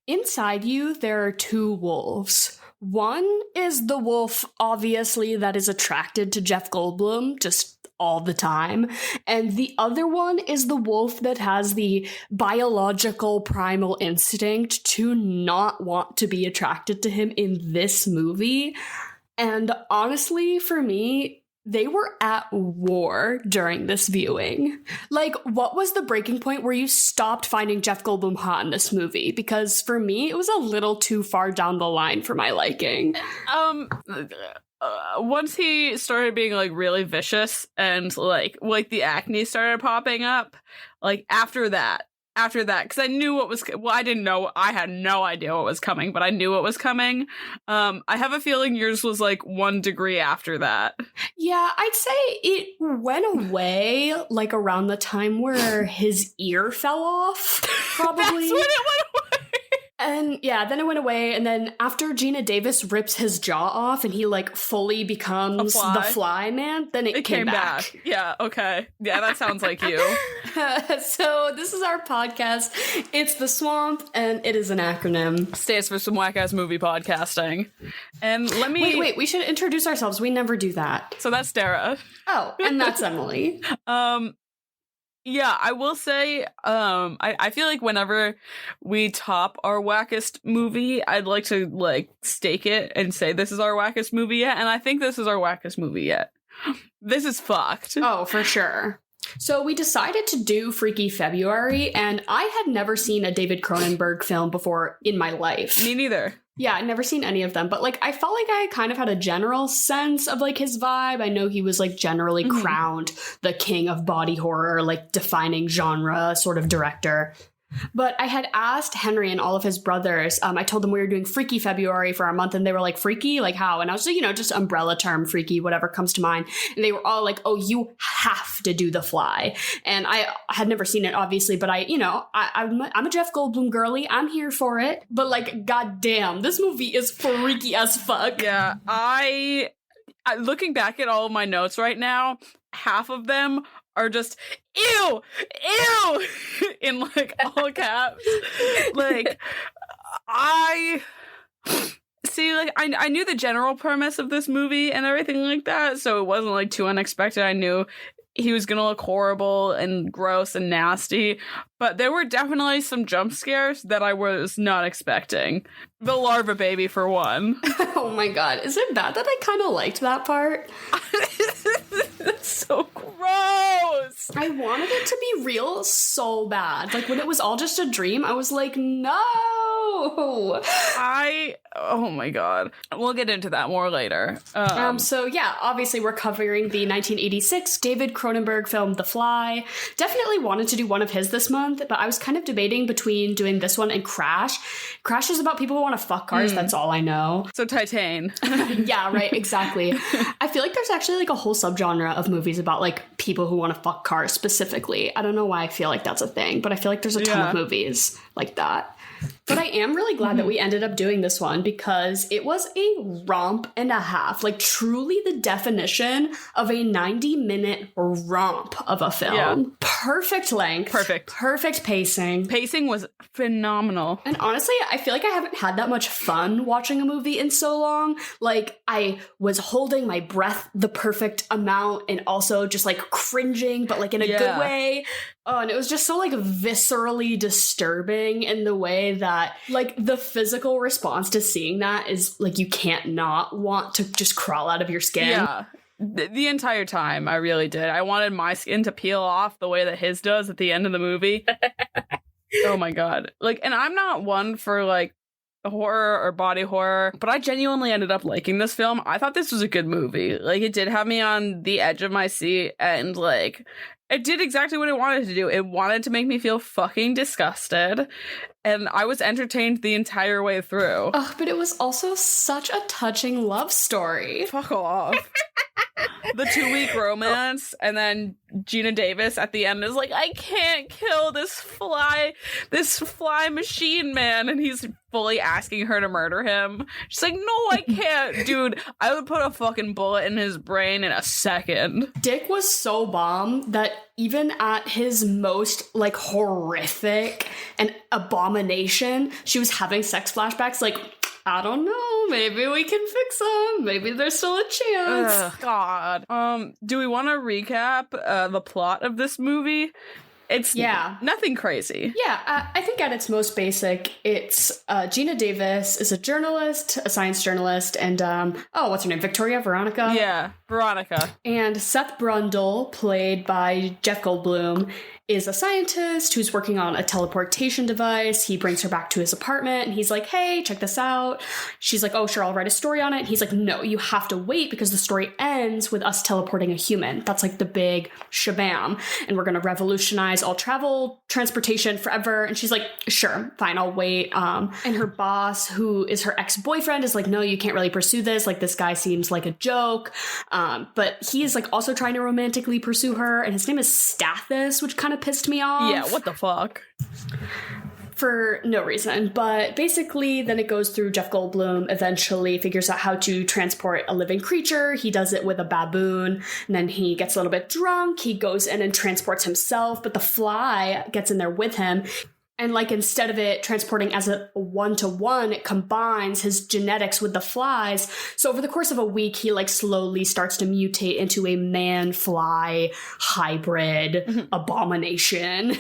inside you, there are two wolves. One is the wolf, obviously, that is attracted to Jeff Goldblum just all the time. And the other one is the wolf that has the biological primal instinct to not want to be attracted to him in this movie. And honestly, for me, they were at war during this viewing. Like, what was the breaking point where you stopped finding Jeff Goldblum hot in this movie? Because for me, it was a little too far down the line for my liking. Once he started being like really vicious and like the acne started popping up, like after that, because I knew what was, well, I didn't know, I had no idea what was coming, but I knew what was coming. I have a feeling yours was like 1 degree after that. Yeah, I'd say it went away like around the time where his ear fell off, probably. That's when it went away. And yeah, then it went away, and then after Geena Davis rips his jaw off and he like fully becomes the Fly Man, then it came back. Yeah, okay. Yeah, that sounds like you. So this is our podcast. It's The Swamp, and it is an acronym. Stands for some whack-ass movie podcasting. And let me... Wait, we should introduce ourselves. We never do that. So that's Dara. Oh, and that's Emily. Yeah, I will say, I feel like whenever we top our wackest movie, I'd like to, like, stake it and say this is our wackest movie yet, and I think this is our wackest movie yet. This is fucked. Oh, for sure. So we decided to do Freaky February, and I had never seen a David Cronenberg film before in my life. Me neither. Yeah, I'd never seen any of them, but, like, I felt like I kind of had a general sense of, like, his vibe. I know he was, like, generally crowned the king of body horror, like, defining genre sort of director. But I had asked Henry and all of his brothers, I told them we were doing Freaky February for our month, and they were like, freaky? Like, how? And I was like, just umbrella term, freaky, whatever comes to mind. And they were all like, oh, you have to do The Fly. And I had never seen it, obviously, but I'm a Jeff Goldblum girly. I'm here for it. But, like, goddamn, this movie is freaky as fuck. Yeah, I looking back at all of my notes right now, half of them are just ew in like all caps. Like I knew the general premise of this movie and everything like that, so it wasn't like too unexpected. I knew he was gonna look horrible and gross and nasty, but there were definitely some jump scares that I was not expecting. The larva baby, for one. Oh my god, is it bad that I kind of liked that part? That's so gross. I wanted it to be real so bad. Like, when it was all just a dream, I was like, no. Oh my god. We'll get into that more later. So yeah, obviously we're covering the 1986 David Cronenberg film The Fly. Definitely wanted to do one of his this month, but I was kind of debating between doing this one and Crash. Crash is about people who want to fuck cars, that's all I know. So Titane. Yeah, right, exactly. I feel like there's actually like a whole subgenre of movies about like people who want to fuck cars specifically. I don't know why I feel like that's a thing, but I feel like there's a ton of movies like that. But I am really glad that we ended up doing this one because it was a romp and a half. Like, truly the definition of a 90-minute romp of a film. Yeah. Perfect length. Perfect pacing. Pacing was phenomenal. And honestly, I feel like I haven't had that much fun watching a movie in so long. Like, I was holding my breath the perfect amount and also just, like, cringing, but, like, in a good way. Oh, and it was just so, like, viscerally disturbing in the way that, like, the physical response to seeing that is, like, you can't not want to just crawl out of your skin. Yeah. The entire time, I really did. I wanted my skin to peel off the way that his does at the end of the movie. Oh, my God. Like, and I'm not one for, like, horror or body horror, but I genuinely ended up liking this film. I thought this was a good movie. Like, it did have me on the edge of my seat, and, like, it did exactly what it wanted to do. It wanted to make me feel fucking disgusted, and I was entertained the entire way through. Oh, but it was also such a touching love story. Fuck off. the 2-week romance, and then Geena Davis at the end is like, I can't kill this fly machine man, and he's fully asking her to murder him. She's like, no, I can't. Dude, I would put a fucking bullet in his brain in a second. Dick was so bomb that even at his most, like, horrific and abomination, she was having sex flashbacks, like, I don't know, maybe we can fix them. Maybe there's still a chance. God. Do we want to recap the plot of this movie? It's nothing crazy. Yeah, I think at its most basic, it's Geena Davis is a journalist, a science journalist, and what's her name? Veronica? Yeah, Veronica. And Seth Brundle, played by Jeff Goldblum, is a scientist who's working on a teleportation device. He brings her back to his apartment, and he's like, hey, check this out. She's like, oh, sure, I'll write a story on it. And he's like, no, you have to wait because the story ends with us teleporting a human. That's like the big shabam. And we're going to revolutionize all travel, transportation forever. And she's like, sure, fine, I'll wait. And her boss, who is her ex-boyfriend, is like, no, you can't really pursue this. Like, this guy seems like a joke. But he is like also trying to romantically pursue her. And his name is Stathis, which kind of pissed me off. Yeah, what the fuck? For no reason. But basically, then it goes through Jeff Goldblum eventually figures out how to transport a living creature. He does it with a baboon, and then he gets a little bit drunk. He goes in and transports himself, but the fly gets in there with him. And like, instead of it transporting as a 1-to-1, it combines his genetics with the flies. So over the course of a week, he like slowly starts to mutate into a man-fly hybrid abomination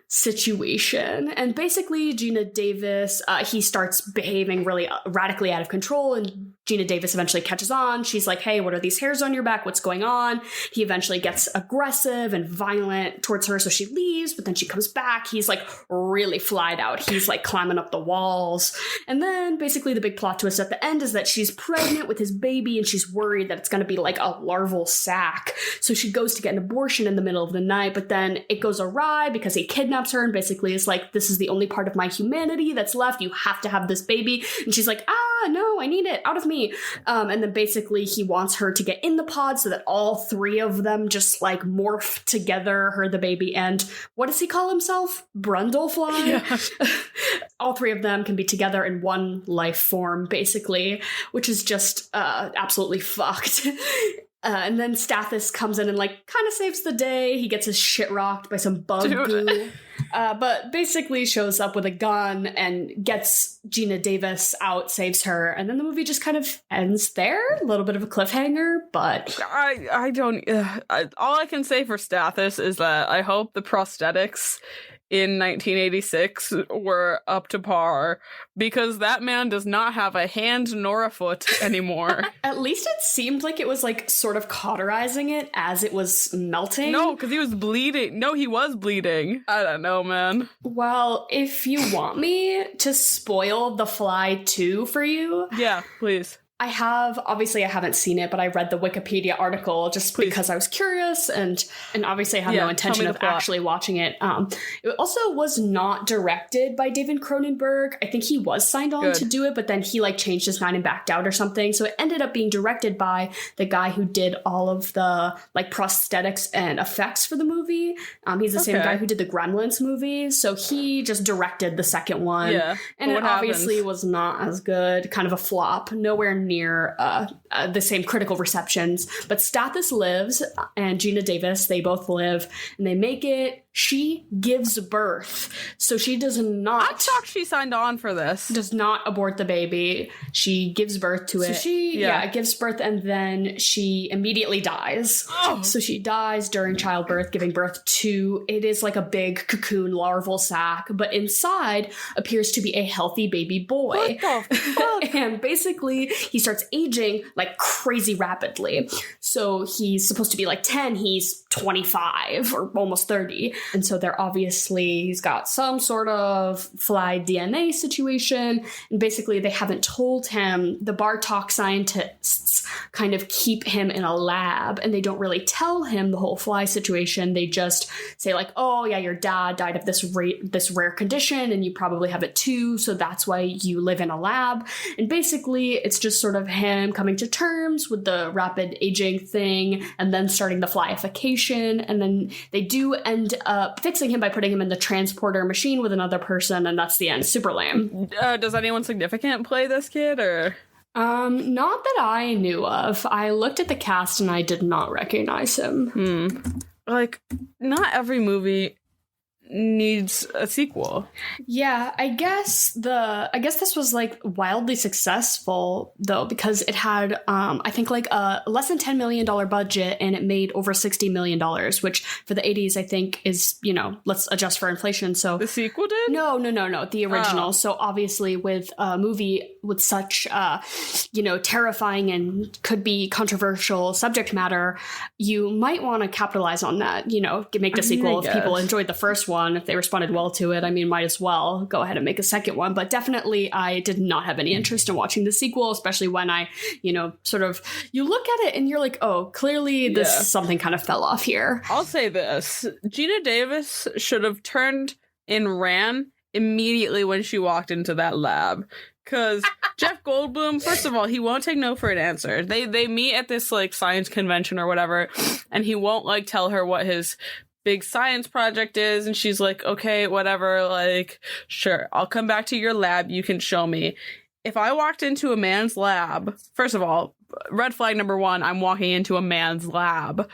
situation. And basically, Geena Davis, he starts behaving really radically out of control, and Geena Davis eventually catches on. She's like, hey, what are these hairs on your back? What's going on? He eventually gets aggressive and violent towards her, so she leaves, but then she comes back. He's like really flied out. He's like climbing up the walls. And then basically the big plot twist at the end is that she's pregnant with his baby, and she's worried that it's going to be like a larval sac. So she goes to get an abortion in the middle of the night, but then it goes awry because he kidnaps her and basically is like, this is the only part of my humanity that's left. You have to have this baby. And she's like, no, I need it out of me. And then basically he wants her to get in the pod so that all three of them just like morph together, her, the baby, and what does he call himself? Brundlefly? Yeah. All three of them can be together in one life form, basically, which is just absolutely fucked. And then Stathis comes in and like kind of saves the day. He gets his shit rocked by some bug goo. But basically shows up with a gun and gets Geena Davis out, saves her, and then the movie just kind of ends there. A little bit of a cliffhanger, but I don't. All I can say for Stathis is that I hope the prosthetics in 1986 were up to par, because that man does not have a hand nor a foot anymore. At least it seemed like it was like sort of cauterizing it as it was melting. No, because he was bleeding. No, he was bleeding. I don't know, man. Well, if you want me to spoil The Fly 2 for you. Yeah, please. I haven't seen it, but I read the Wikipedia article just because I was curious, and obviously I have no intention of actually watching it. It also was not directed by David Cronenberg. I think he was signed on to do it, but then he like changed his mind and backed out or something. So it ended up being directed by the guy who did all of the like prosthetics and effects for the movie. He's the same guy who did the Gremlins movie. So he just directed the second one. Yeah. And it obviously was not as good, kind of a flop, nowhere near the same critical receptions. But Stathis lives, and Geena Davis, they both live, and they make it. She gives birth. So she does not... I'm shocked she signed on for this. Does not abort the baby. She gives birth to it. So she, gives birth, and then she immediately dies. Oh. So she dies during childbirth, giving birth to... It is like a big cocoon larval sac, but inside appears to be a healthy baby boy. What the fuck? And basically, he starts aging like crazy rapidly. So he's supposed to be like 10. He's 25 or almost 30. And so he's got some sort of fly DNA situation. And basically they haven't told him. The Bartok scientists kind of keep him in a lab, and they don't really tell him the whole fly situation. They just say like, oh yeah, your dad died of this rare condition, and you probably have it too. So that's why you live in a lab. And basically it's just sort of him coming to terms with the rapid aging thing and then starting the flyification. And then they do end up fixing him by putting him in the transporter machine with another person. And that's the end. Super lame. Does anyone significant play this kid or? Not that I knew of. I looked at the cast and I did not recognize him. Like, not every movie needs a sequel. Yeah, I guess this was like wildly successful though, because it had I think like a less than $10 million budget and it made over $60 million, which for the 80s I think is, you know, let's adjust for inflation. So the sequel did? No, the original. So obviously with a movie with such you know, terrifying and could be controversial subject matter, you might want to capitalize on that, you know, make the sequel if people enjoyed the first one. If they responded well to it, I mean, might as well go ahead and make a second one. But definitely, I did not have any interest in watching the sequel, especially when I, you know, sort of, you look at it and you're like, oh, clearly this something kind of fell off here. I'll say this. Geena Davis should have turned and ran immediately when she walked into that lab. Because Jeff Goldblum, first of all, he won't take no for an answer. They meet at this, like, science convention or whatever, and he won't, like, tell her what his big science project is, and she's like, okay, whatever, like, sure, I'll come back to your lab, you can show me. If I walked into a man's lab, first of all, red flag number 1, I'm walking into a man's lab.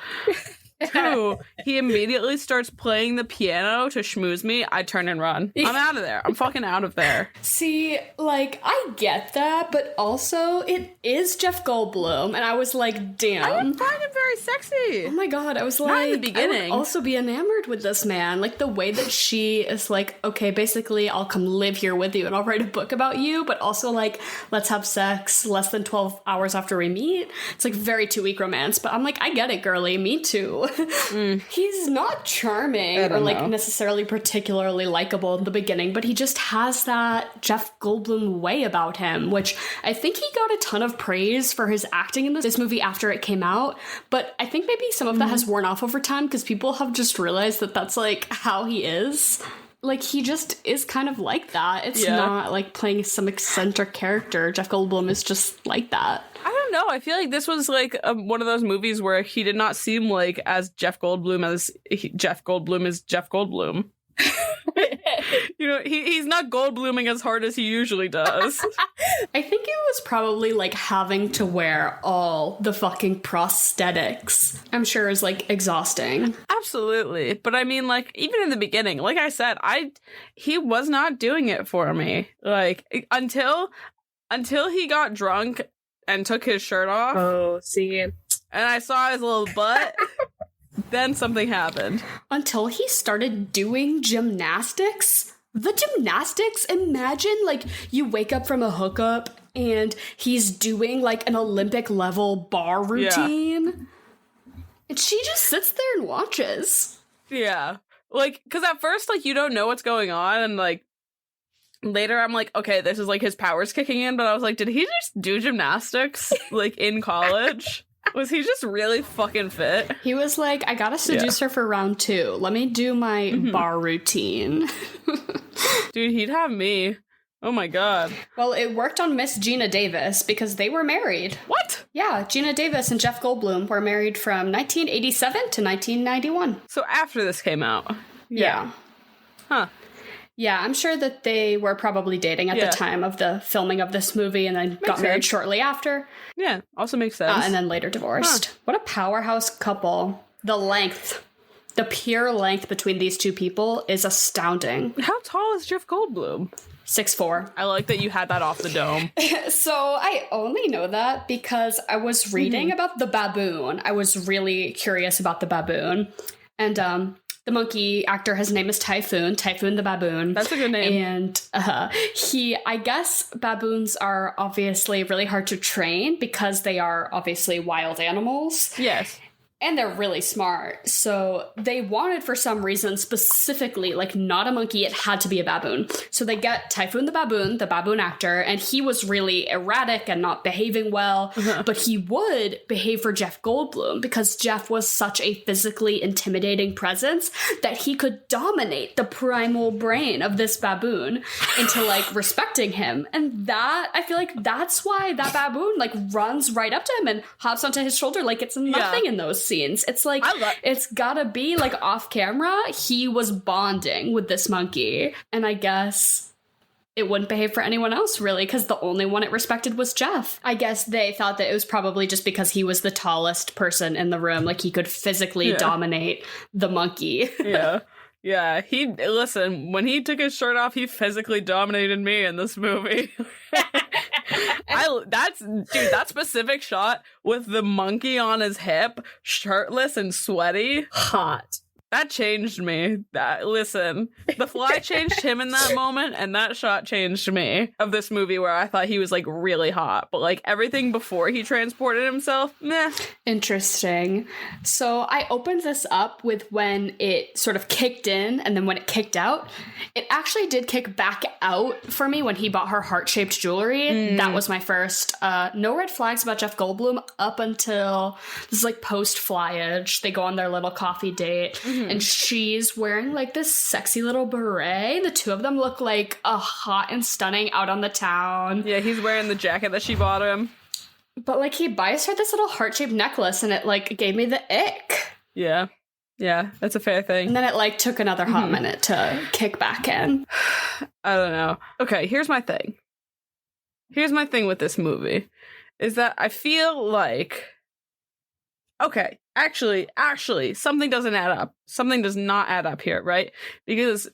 2, he immediately starts playing the piano to schmooze me. I turn and run. I'm out of there. I'm fucking out of there. See, like, I get that, but also it is Jeff Goldblum, and I was like, damn. I find him very sexy. Oh my god, I was like, not in the beginning. I would also be enamored with this man. Like, the way that she is like, okay, basically, I'll come live here with you, and I'll write a book about you, but also, like, let's have sex less than 12 hours after we meet. It's like very 2-week romance, but I'm like, I get it, girly, me too. He's not charming or like necessarily particularly likable in the beginning, but he just has that Jeff Goldblum way about him, which I think he got a ton of praise for his acting in this movie after it came out, but I think maybe some of that has worn off over time because people have just realized that that's like how he is. Like, he just is kind of like that. It's not like playing some eccentric character. Jeff Goldblum is just like that. I don't know. I feel like this was like one of those movies where he did not seem like as Jeff Goldblum as Jeff Goldblum is Jeff Goldblum. You know, he's not Goldbluming as hard as he usually does. I think it was probably like having to wear all the fucking prosthetics. I'm sure is like exhausting. Absolutely. But I mean, like, even in the beginning, like I said, he was not doing it for me. Like, until he got drunk and took his shirt off. Oh, see. And I saw his little butt. Then something happened. Until he started doing gymnastics. The gymnastics, imagine, like, you wake up from a hookup and he's doing, like, an Olympic level bar routine. Yeah. And she just sits there and watches. Yeah. Like, because at first, like, you don't know what's going on, and, like, later I'm like, okay, this is, like, his powers kicking in, but I was like, did he just do gymnastics, like, in college? Was he just really fucking fit? He was like, I gotta seduce her for round 2. Let me do my bar routine. Dude, he'd have me. Oh my god. Well, it worked on Miss Geena Davis because they were married. What? Yeah, Geena Davis and Jeff Goldblum were married from 1987 to 1991. So after this came out. Yeah. Huh. Yeah, I'm sure that they were probably dating at the time of the filming of this movie and then got married shortly after. Yeah, also makes sense. And then later divorced. Huh. What a powerhouse couple. The pure length between these two people is astounding. How tall is Jeff Goldblum? 6'4". I like that you had that off the dome. So I only know that because I was reading about the baboon. I was really curious about the baboon. And the monkey actor, his name is Typhoon the baboon. That's a good name. And I guess baboons are obviously really hard to train because they are obviously wild animals. Yes. And they're really smart. So they wanted, for some reason, specifically, like, not a monkey. It had to be a baboon. So they get Typhoon the baboon actor, and he was really erratic and not behaving well. But he would behave for Jeff Goldblum because Jeff was such a physically intimidating presence that he could dominate the primal brain of this baboon into, like, respecting him. And that, I feel like that's why that baboon, like, runs right up to him and hops onto his shoulder like it's nothing in those scenes. It's like, it's gotta be like off camera, he was bonding with this monkey. And I guess it wouldn't behave for anyone else, really, because the only one it respected was Jeff. I guess they thought that it was probably just because he was the tallest person in the room. Like, he could physically dominate the monkey. Yeah, listen, when he took his shirt off, he physically dominated me in this movie. That specific shot with the monkey on his hip, shirtless and sweaty. Hot. That changed me. Listen, The Fly changed him in that moment, and that shot changed me of this movie where I thought he was, like, really hot. But, like, everything before he transported himself, meh. Interesting. So I opened this up with when it sort of kicked in, and then when it kicked out, it actually did kick back out for me when he bought her heart-shaped jewelry. That was my first. No red flags about Jeff Goldblum up until this is, like, post-flyage. They go on their little coffee date. And she's wearing, like, this sexy little beret. The two of them look like hot and stunning out on the town. Yeah, he's wearing the jacket that she bought him. But, like, he buys her this little heart-shaped necklace, and it, like, gave me the ick. Yeah, that's a fair thing. And then it, like, took another hot minute to kick back in. I don't know. Okay, here's my thing. Here's my thing with this movie. Is that I feel like... Okay, actually, something doesn't add up. Something does not add up here, right? Because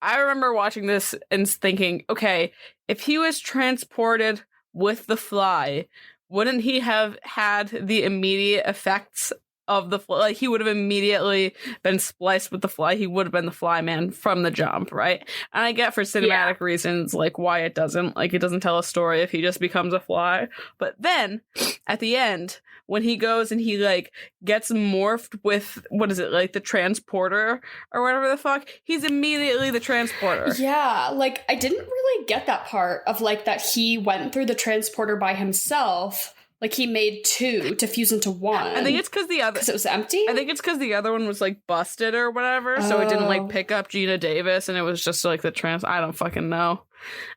I remember watching this and thinking, okay, if he was transported with the fly, wouldn't he have had the immediate effects of the fly? Like, he would have immediately been spliced with the fly. He would have been the fly man from the jump, right? And I get for cinematic reasons, like, why it doesn't tell a story if he just becomes a fly. But then, at the end... when he goes and he, like, gets morphed with, what is it, like, the transporter or whatever the fuck, he's immediately the transporter. Yeah, like, I didn't really get that part of, like, that he went through the transporter by himself. Like, he made two to fuse into one. I think it's because it was empty? I think it's because the other one was, like, busted or whatever, so it didn't, like, pick up Geena Davis, and it was just, like, I don't fucking know.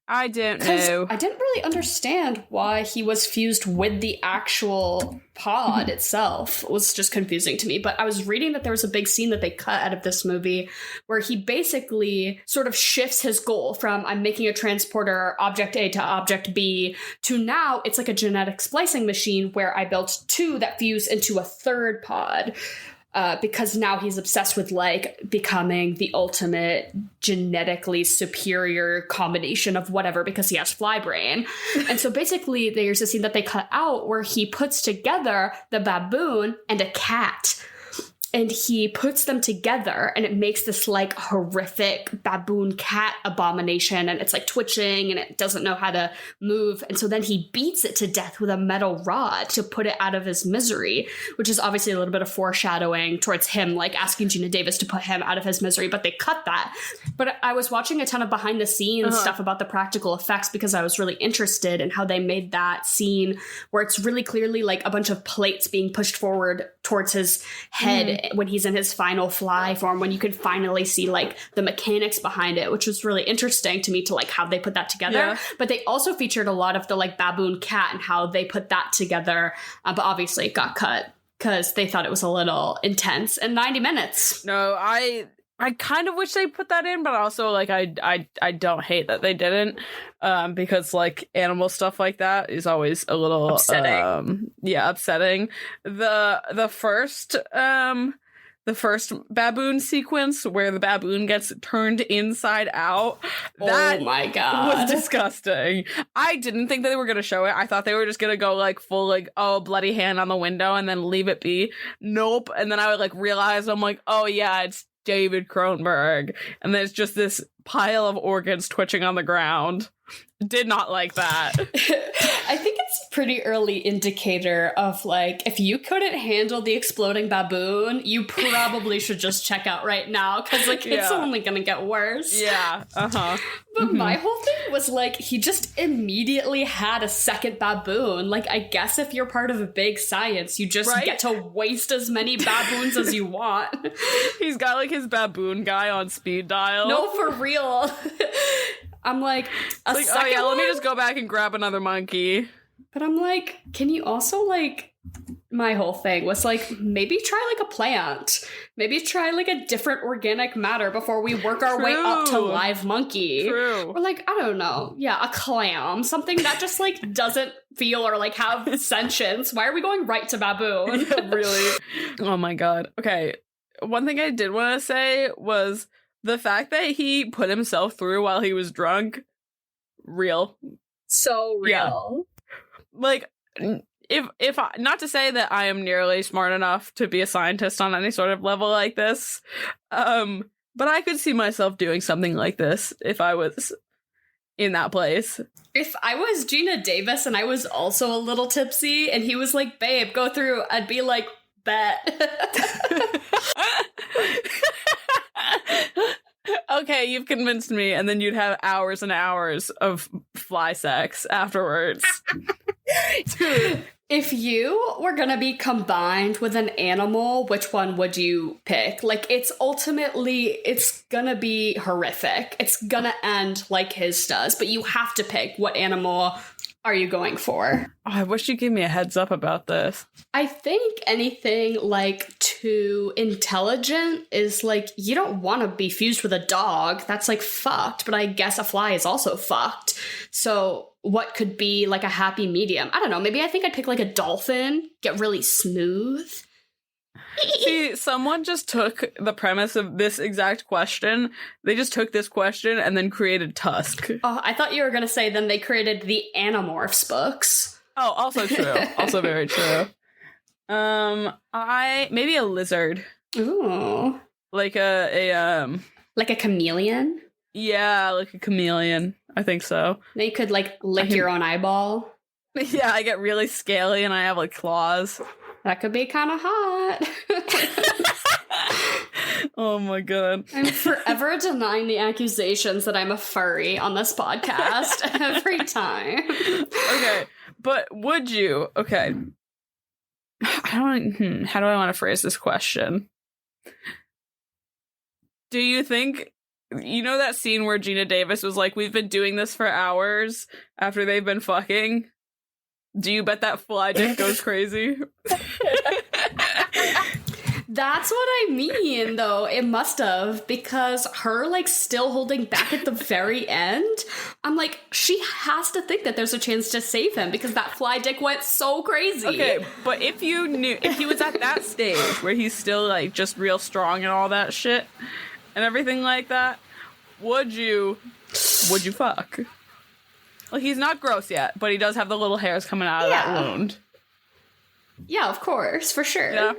I don't know. I didn't really understand why he was fused with the actual pod itself. It was just confusing to me. But I was reading that there was a big scene that they cut out of this movie where he basically sort of shifts his goal from I'm making a transporter object A to object B to now it's like a genetic splicing machine where I built two that fuse into a third pod. Because now he's obsessed with, like, becoming the ultimate genetically superior combination of whatever because he has fly brain. And so basically there's a scene that they cut out where he puts together the baboon and a cat. And he puts them together and it makes this, like, horrific baboon cat abomination. And it's, like, twitching and it doesn't know how to move. And so then he beats it to death with a metal rod to put it out of his misery, which is obviously a little bit of foreshadowing towards him, like, asking Geena Davis to put him out of his misery. But they cut that. But I was watching a ton of behind the scenes stuff about the practical effects because I was really interested in how they made that scene where it's really clearly, like, a bunch of plates being pushed forward towards his head when he's in his final fly form, when you could finally see, like, the mechanics behind it, which was really interesting to me to, like, how they put that together. Yeah. But they also featured a lot of the, like, baboon cat and how they put that together. But obviously it got cut because they thought it was a little intense. And 90 minutes. No, I kind of wish they put that in, but also, like, I don't hate that they didn't, because, like, animal stuff like that is always a little upsetting. Upsetting. The first baboon sequence where the baboon gets turned inside out. That oh my God. Was disgusting. I didn't think that they were going to show it. I thought they were just going to go, like, full, like, bloody hand on the window and then leave it be. Nope. And then I would, like, realize, I'm like, oh yeah, it's David Cronenberg. And there's just this pile of organs twitching on the ground. Did not like that. I think it's a pretty early indicator of, like, if you couldn't handle the exploding baboon, you probably should just check out right now, because, like, it's only gonna get worse. Yeah, But my whole thing was, like, he just immediately had a second baboon. Like, I guess if you're part of a big science, you just get to waste as many baboons as you want. He's got, like, his baboon guy on speed dial. No, for real. I'm like, let me just go back and grab another monkey. But I'm like, can you also, like, my whole thing was, like, maybe try, like, a plant. Maybe try, like, a different organic matter before we work our way up to live monkey. True. Or, like, I don't know. Yeah, a clam. Something that just, like, doesn't feel or, like, have sentience. Why are we going right to baboon? Really? Oh, my God. Okay. One thing I did want to say was the fact that he put himself through while he was drunk, real. So real. Yeah. Like, if I, not to say that I am nearly smart enough to be a scientist on any sort of level like this, but I could see myself doing something like this if I was in that place. If I was Geena Davis and I was also a little tipsy and he was like, babe, go through, I'd be like, bet. Okay, you've convinced me, and then you'd have hours and hours of fly sex afterwards. Dude, if you were gonna be combined with an animal, which one would you pick? Like, it's gonna be horrific. It's gonna end like his does, but you have to pick what animal are you going for? Oh, I wish you gave me a heads up about this. I think anything, like, too intelligent is, like, you don't want to be fused with a dog. That's, like, fucked. But I guess a fly is also fucked. So what could be, like, a happy medium? I don't know. Maybe I think I'd pick, like, a dolphin. Get really smooth. See, someone just took the premise of this exact question. They just took this question and then created Tusk. Oh, I thought you were going to say then they created the Animorphs books. Oh, also true. Also very true. Maybe a lizard. Ooh. Like like a chameleon? Yeah, like a chameleon. I think so. Then you could, like, lick your own eyeball. Yeah, I get really scaly and I have, like, claws. That could be kind of hot. Oh my God. I'm forever denying the accusations that I'm a furry on this podcast every time. Okay, but would you? Okay. How do I want to phrase this question? Do you think, you know that scene where Geena Davis was like, we've been doing this for hours after they've been fucking? Do you bet that fly dick goes crazy? That's what I mean, though. It must have, because her, like, still holding back at the very end, I'm like, she has to think that there's a chance to save him, because that fly dick went so crazy. Okay, but if you knew, if he was at that stage where he's still, like, just real strong and all that shit and everything like that, would you fuck? Like, he's not gross yet, but he does have the little hairs coming out of that wound. Yeah, of course, for sure. Yeah.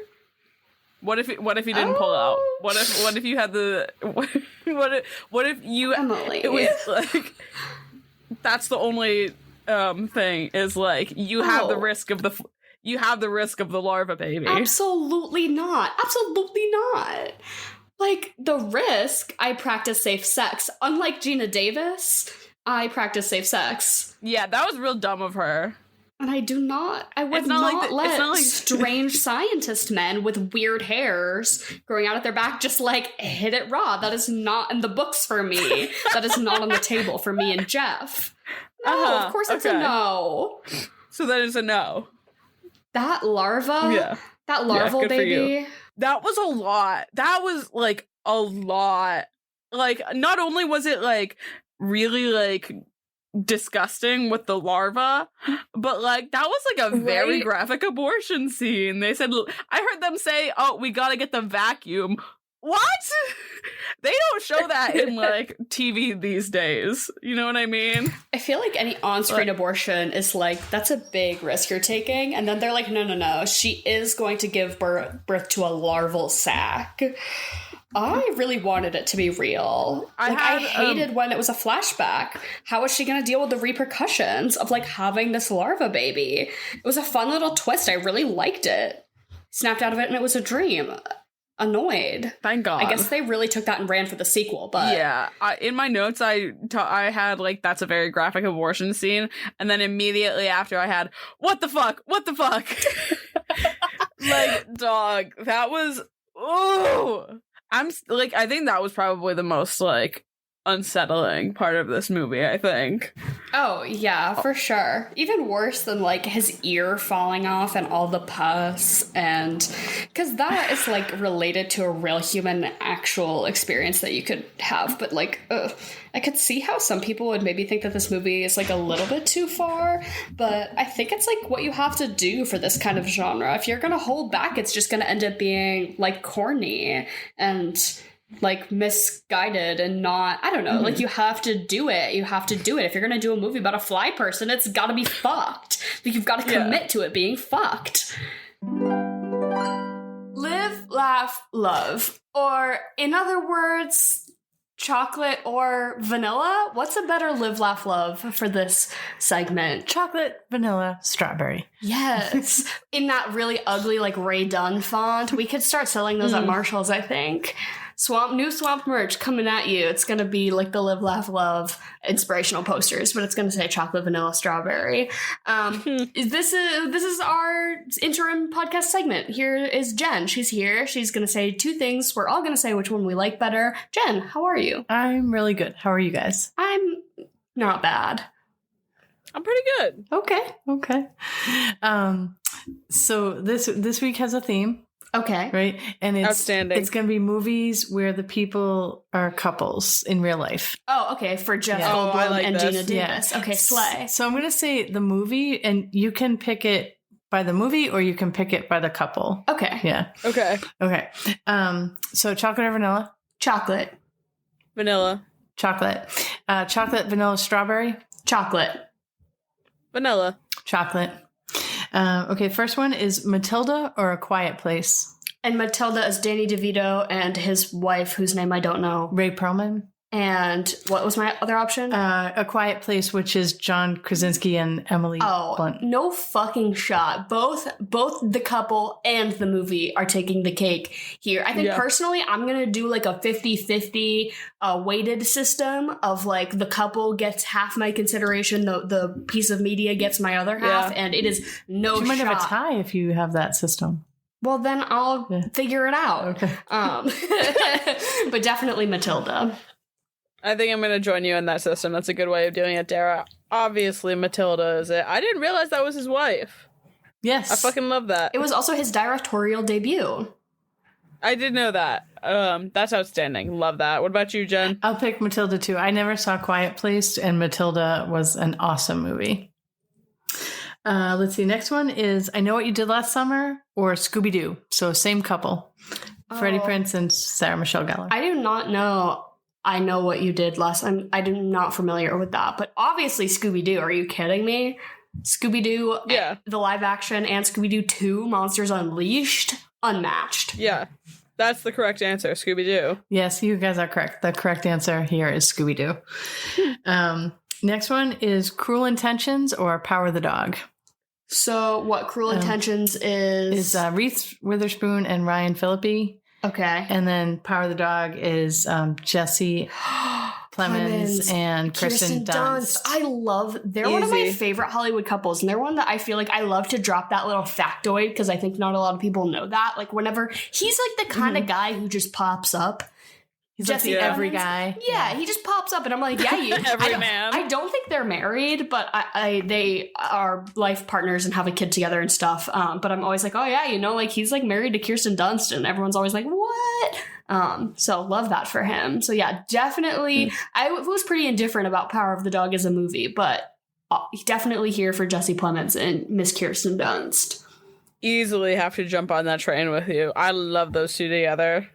What if he didn't pull out? What if you had the what if you Emily. It was like, that's the only thing is, like, you have the risk of the larva baby. Absolutely not. Absolutely not. Like, the risk, I practice safe sex. Unlike Geena Davis, I practice safe sex. Yeah, that was real dumb of her. And I would not let like strange scientist men with weird hairs growing out at their back just, like, hit it raw. That is not in the books for me. That is not on the table for me and Jeff. No, of course it's a no. So that is a no. That larva? Yeah. That larval baby? That was a lot. That was, like, a lot. Like, not only was it, like, really, like, disgusting with the larva, but, like, that was, like, a very graphic abortion scene. They said, I heard them say, oh, we gotta get the vacuum. What? They don't show that in, like, TV these days. You know what I mean? I feel like any on-screen abortion is like, that's a big risk you're taking. And then they're like, no. She is going to give birth to a larval sac. I really wanted it to be real. I hated when it was a flashback. How was she going to deal with the repercussions of like having this larva baby? It was a fun little twist. I really liked it. Snapped out of it and it was a dream. Annoyed. Thank God. I guess they really took that and ran for the sequel, but yeah. In my notes, I had like, that's a very graphic abortion scene, and then immediately after I had, what the fuck? Like, dog, that was, ooh. I think that was probably the most, like, unsettling part of this movie, I think. Oh, yeah, for sure. Even worse than, like, his ear falling off and all the pus, and because that is, like, related to a real human actual experience that you could have, but, like, I could see how some people would maybe think that this movie is, like, a little bit too far, but I think it's, like, what you have to do for this kind of genre. If you're gonna hold back, it's just gonna end up being, like, corny and like misguided and not, I don't know, like you have to do it. If you're gonna do a movie about a fly person, it's gotta be fucked. Like you've got to commit to it being fucked. Live, laugh, love. Or in other words, chocolate or vanilla? What's a better live, laugh, love for this segment? Chocolate, vanilla, strawberry. Yes. In that really ugly like Ray Dunn font. We could start selling those at Marshall's, I think. New Swamp merch coming at you. It's going to be like the Live, Laugh, Love inspirational posters, but it's going to say chocolate, vanilla, strawberry. This is our interim podcast segment. Here is Jen. She's here. She's going to say two things. We're all going to say which one we like better. Jen, how are you? I'm really good. How are you guys? I'm not bad. I'm pretty good. Okay. So this week has a theme. Okay. Right? And it's outstanding. It's going to be movies where the people are couples in real life. Oh, okay. For Jeff Oh, I Goldblum like and this. Geena Davis. Yeah. Okay, slay. So I'm going to say the movie, and you can pick it by the movie or you can pick it by the couple. Okay. Yeah. Okay. So chocolate or vanilla? Chocolate. Vanilla. Chocolate. Chocolate, vanilla, strawberry? Chocolate. Vanilla. Chocolate. Okay, first one is Matilda or A Quiet Place? And Matilda is Danny DeVito and his wife, whose name I don't know. Ray Perlman. And what was my other option? A Quiet Place, which is John Krasinski and Emily Blunt. No fucking shot. Both the couple and the movie are taking the cake here. I think personally, I'm going to do like a 50-50 weighted system of like the couple gets half my consideration, the piece of media gets my other half, and it is no shot. You might have a tie if you have that system. Well, then I'll figure it out. Okay. But definitely Matilda. I think I'm going to join you in that system. That's a good way of doing it, Dara. Obviously, Matilda is it. I didn't realize that was his wife. Yes. I fucking love that. It was also his directorial debut. I did know that. That's outstanding. Love that. What about you, Jen? I'll pick Matilda too. I never saw Quiet Place, and Matilda was an awesome movie. Let's see. Next one is I Know What You Did Last Summer or Scooby-Doo. So same couple. Freddie Prinze and Sarah Michelle Gellar. I do not know I Know What You Did Last time. I'm not familiar with that. But obviously Scooby-Doo. Are you kidding me? Scooby-Doo, the live action, and Scooby-Doo 2, Monsters Unleashed, unmatched. Yeah. That's the correct answer, Scooby-Doo. Yes, you guys are correct. The correct answer here is Scooby-Doo. Next one is Cruel Intentions or Power the Dog. So what Cruel Intentions is Reese Witherspoon and Ryan Phillippe. Okay. And then Power the Dog is Jesse Plemons and Kirsten Dunst. They're one of my favorite Hollywood couples, and they're one that I feel like I love to drop that little factoid because I think not a lot of people know that. Like whenever he's like the kind of guy who just pops up. He's Jesse like every guy. Yeah, he just pops up and I'm like, I don't think they're married, but they are life partners and have a kid together and stuff. But I'm always like, oh yeah, like he's like married to Kirsten Dunst and everyone's always like, what? So love that for him. So yeah, definitely. I was pretty indifferent about Power of the Dog as a movie, but definitely here for Jesse Plemons and Miss Kirsten Dunst. Easily have to jump on that train with you. I love those two together.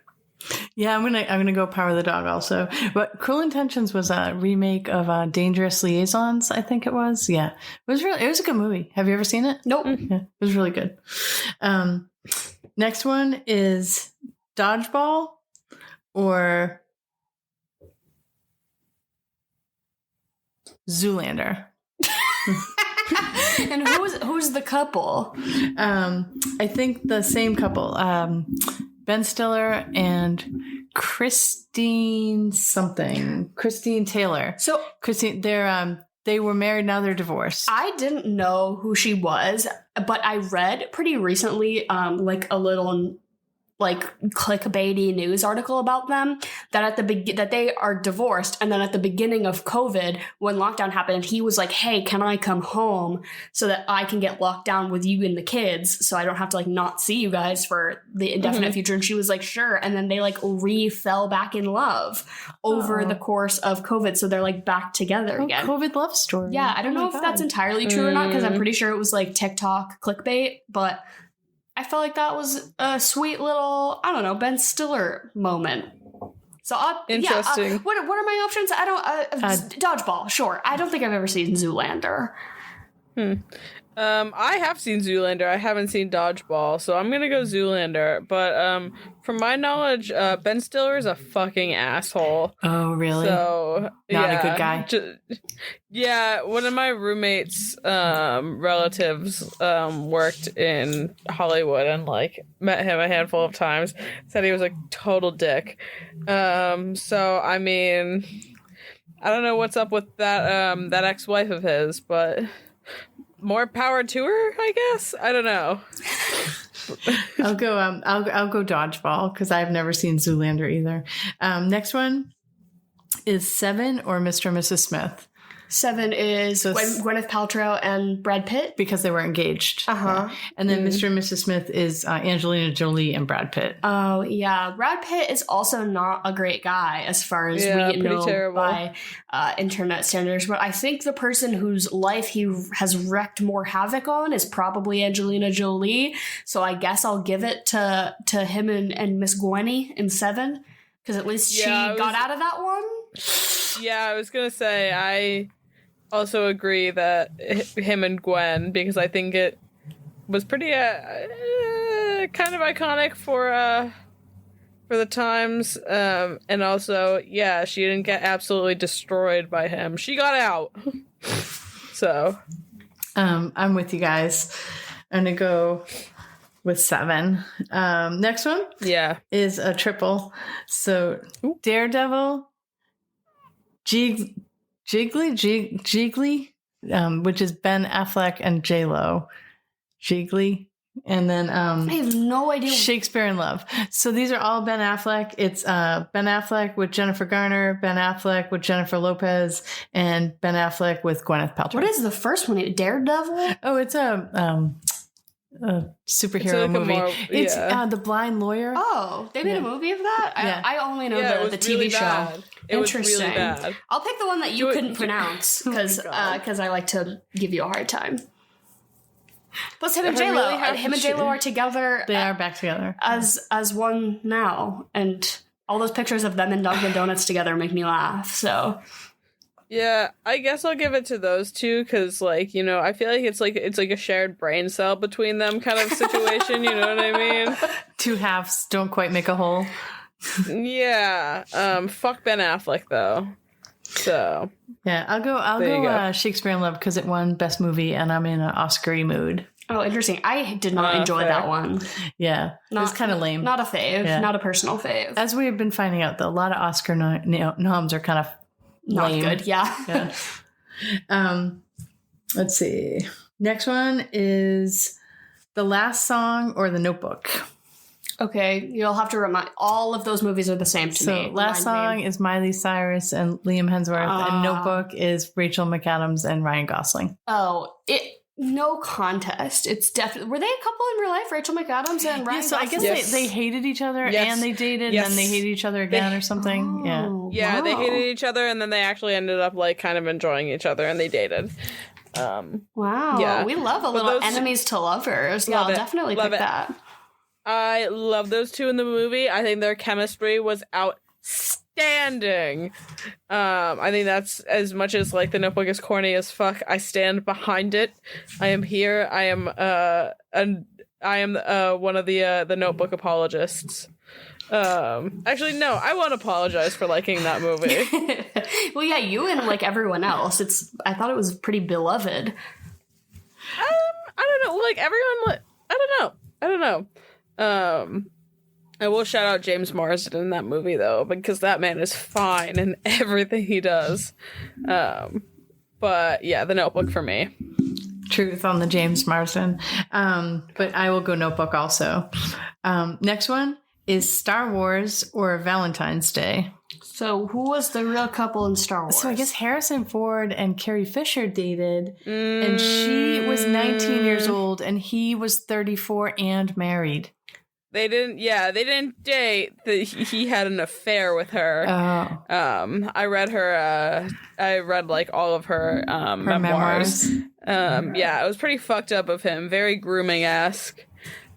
Yeah, I'm gonna go Power the Dog also. But Cruel Intentions was a remake of Dangerous Liaisons, I think it was. Yeah, it was a good movie. Have you ever seen it? Nope. Yeah, it was really good. Next one is Dodgeball or Zoolander? And who's the couple? I think the same couple. Ben Stiller and Christine Taylor. So Christine, they were married. Now they're divorced. I didn't know who she was, but I read pretty recently, like a little clickbaity news article about them that that they are divorced, and then at the beginning of COVID, when lockdown happened, he was like, "Hey, can I come home so that I can get locked down with you and the kids, so I don't have to not see you guys for the indefinite future?" And she was like, "Sure." And then they fell back in love over the course of COVID, so they're back together again. COVID love story. Yeah, I don't know if that's entirely true or not, because I'm pretty sure it was TikTok clickbait, but I felt like that was a sweet little, I don't know, Ben Stiller moment. So interesting. Yeah, what are my options? I don't Dodgeball. Sure. I don't think I've ever seen Zoolander. I have seen Zoolander. I haven't seen Dodgeball, so I'm gonna go Zoolander. But from my knowledge, Ben Stiller is a fucking asshole. Oh, really? So not a good guy. Yeah, one of my roommates' relatives worked in Hollywood and met him a handful of times. Said he was a total dick. So I mean, I don't know what's up with that that ex-wife of his, but more power to her, I guess. I don't know. I'll go Dodgeball because I've never seen Zoolander either. Next one is Seven or Mr. and Mrs. Smith. Seven is Gwyneth Paltrow and Brad Pitt. Because they were engaged. Uh-huh. And then Mr. and Mrs. Smith is Angelina Jolie and Brad Pitt. Oh, yeah. Brad Pitt is also not a great guy as far as we know terrible by internet standards. But I think the person whose life he has wreaked more havoc on is probably Angelina Jolie. So I guess I'll give it to him and Miss Gwenny in Seven. Because at least she got out of that one. Yeah, I was going to say, I also agree that him and Gwen, because I think it was pretty kind of iconic for the times, and also she didn't get absolutely destroyed by him. She got out. So I'm with you guys. I'm gonna go with Seven. Next one is a triple. So Daredevil, Jiggly, which is Ben Affleck and J-Lo. Jiggly. And then I have no idea. Shakespeare in Love. So these are all Ben Affleck. It's Ben Affleck with Jennifer Garner, Ben Affleck with Jennifer Lopez, and Ben Affleck with Gwyneth Paltrow. What is the first one? Daredevil? Oh, it's a superhero movie. It's The Blind Lawyer. Oh, they made a movie of that? Yeah. I only know the TV really show. Bad. Interesting. Was really bad. I'll pick the one that you couldn't pronounce because I like to give you a hard time. Plus, him and J-Lo are together. They are back together as one now, and all those pictures of them in Dunkin' Donuts together make me laugh. So. Yeah, I guess I'll give it to those two because, I feel like it's like a shared brain cell between them kind of situation. You know what I mean? Two halves don't quite make a whole. Yeah. Fuck Ben Affleck though. So yeah, I'll go Shakespeare in Love because it won Best Movie, and I'm in an Oscar-y mood. Oh, interesting. I did not enjoy that one. Yeah, it was kind of lame. Not a fave. Yeah. Not a personal fave. As we have been finding out, though, a lot of Oscar noms are kind of not lame. Good. Yeah. Let's see. Next one is The Last Song or The Notebook. Okay, you'll have to remind. All of those movies are the same to me. So Last Song is Miley Cyrus and Liam Hemsworth, and Notebook is Rachel McAdams and Ryan Gosling. Oh, no contest. It's definitely. Were they a couple in real life, Rachel McAdams and Ryan Gosling? I guess they hated each other and they dated and then they hated each other again or something. Yeah, they hated each other and then they actually ended up kind of enjoying each other and they dated. Wow. Yeah. We love a little enemies to lovers. Yeah, I'll definitely pick that. I love those two in the movie. I think their chemistry was outstanding. I think that's as much as The Notebook is corny as fuck. I stand behind it. I am here. I am one of the Notebook apologists. Actually, no, I won't apologize for liking that movie. Well, yeah, you and like everyone else. I thought it was pretty beloved. I don't know. Like everyone, I don't know. I will shout out James Marsden in that movie though, because that man is fine in everything he does. But yeah, The Notebook for me. Truth on the James Marsden. But I will go Notebook also. Next one is Star Wars or Valentine's Day. So who was the real couple in Star Wars? So I guess Harrison Ford and Carrie Fisher dated, and she was 19 years old, and he was 34 and married. They didn't date. He had an affair with her. Oh. I read like all of her memoirs. Yeah, it was pretty fucked up of him. Very grooming-esque.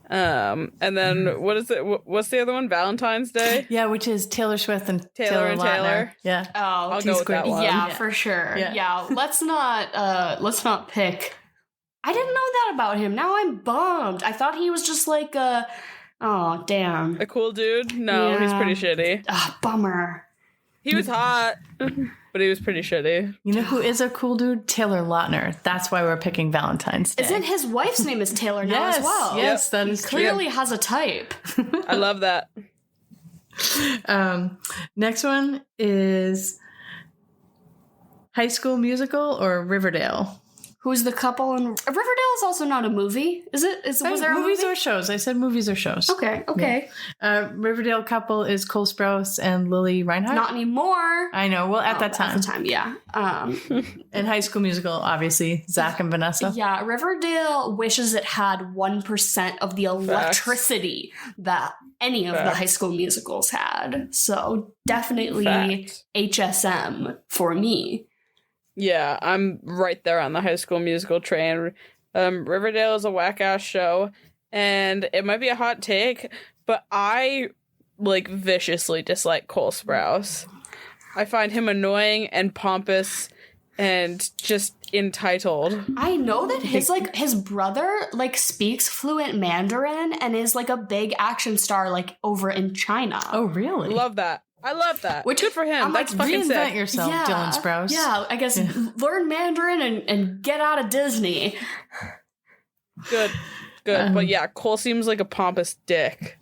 And then what's the other one? Valentine's Day? Yeah, which is Taylor Swift and Taylor Lautner. Taylor. Yeah. Oh, I'll go with that one. Yeah, for sure. Yeah. Let's not pick. I didn't know that about him. Now I'm bummed. I thought he was just like oh, damn. A cool dude? No, he's pretty shitty. Bummer. He was hot, but he was pretty shitty. You know who is a cool dude? Taylor Lautner. That's why we're picking Valentine's Day. Isn't his wife's name is Taylor now as well? Yes, that is Clearly has a type. I love that. Next one is High School Musical or Riverdale. Who's the couple in Riverdale is also not a movie, is it? Was there a movies movie? or shows? I said movies or shows. Okay. Yeah. Riverdale couple is Cole Sprouse and Lily Reinhardt. Not anymore. I know. Well, at that time. At the time, yeah. And High School Musical, obviously, Zach and Vanessa. Yeah, Riverdale wishes it had 1% of the electricity that any of the High School Musicals had. So definitely HSM for me. Yeah, I'm right there on the High School Musical train. Riverdale is a whack-ass show, and it might be a hot take, but I, viciously dislike Cole Sprouse. I find him annoying and pompous and just entitled. I know that his brother, speaks fluent Mandarin and is, a big action star, over in China. Oh, really? Love that. I love that. Which good for him. I'm That's fucking reinvent sick. yourself, Dylan Sprouse. Yeah, I guess learn Mandarin and get out of Disney. Good. But yeah, Cole seems like a pompous dick.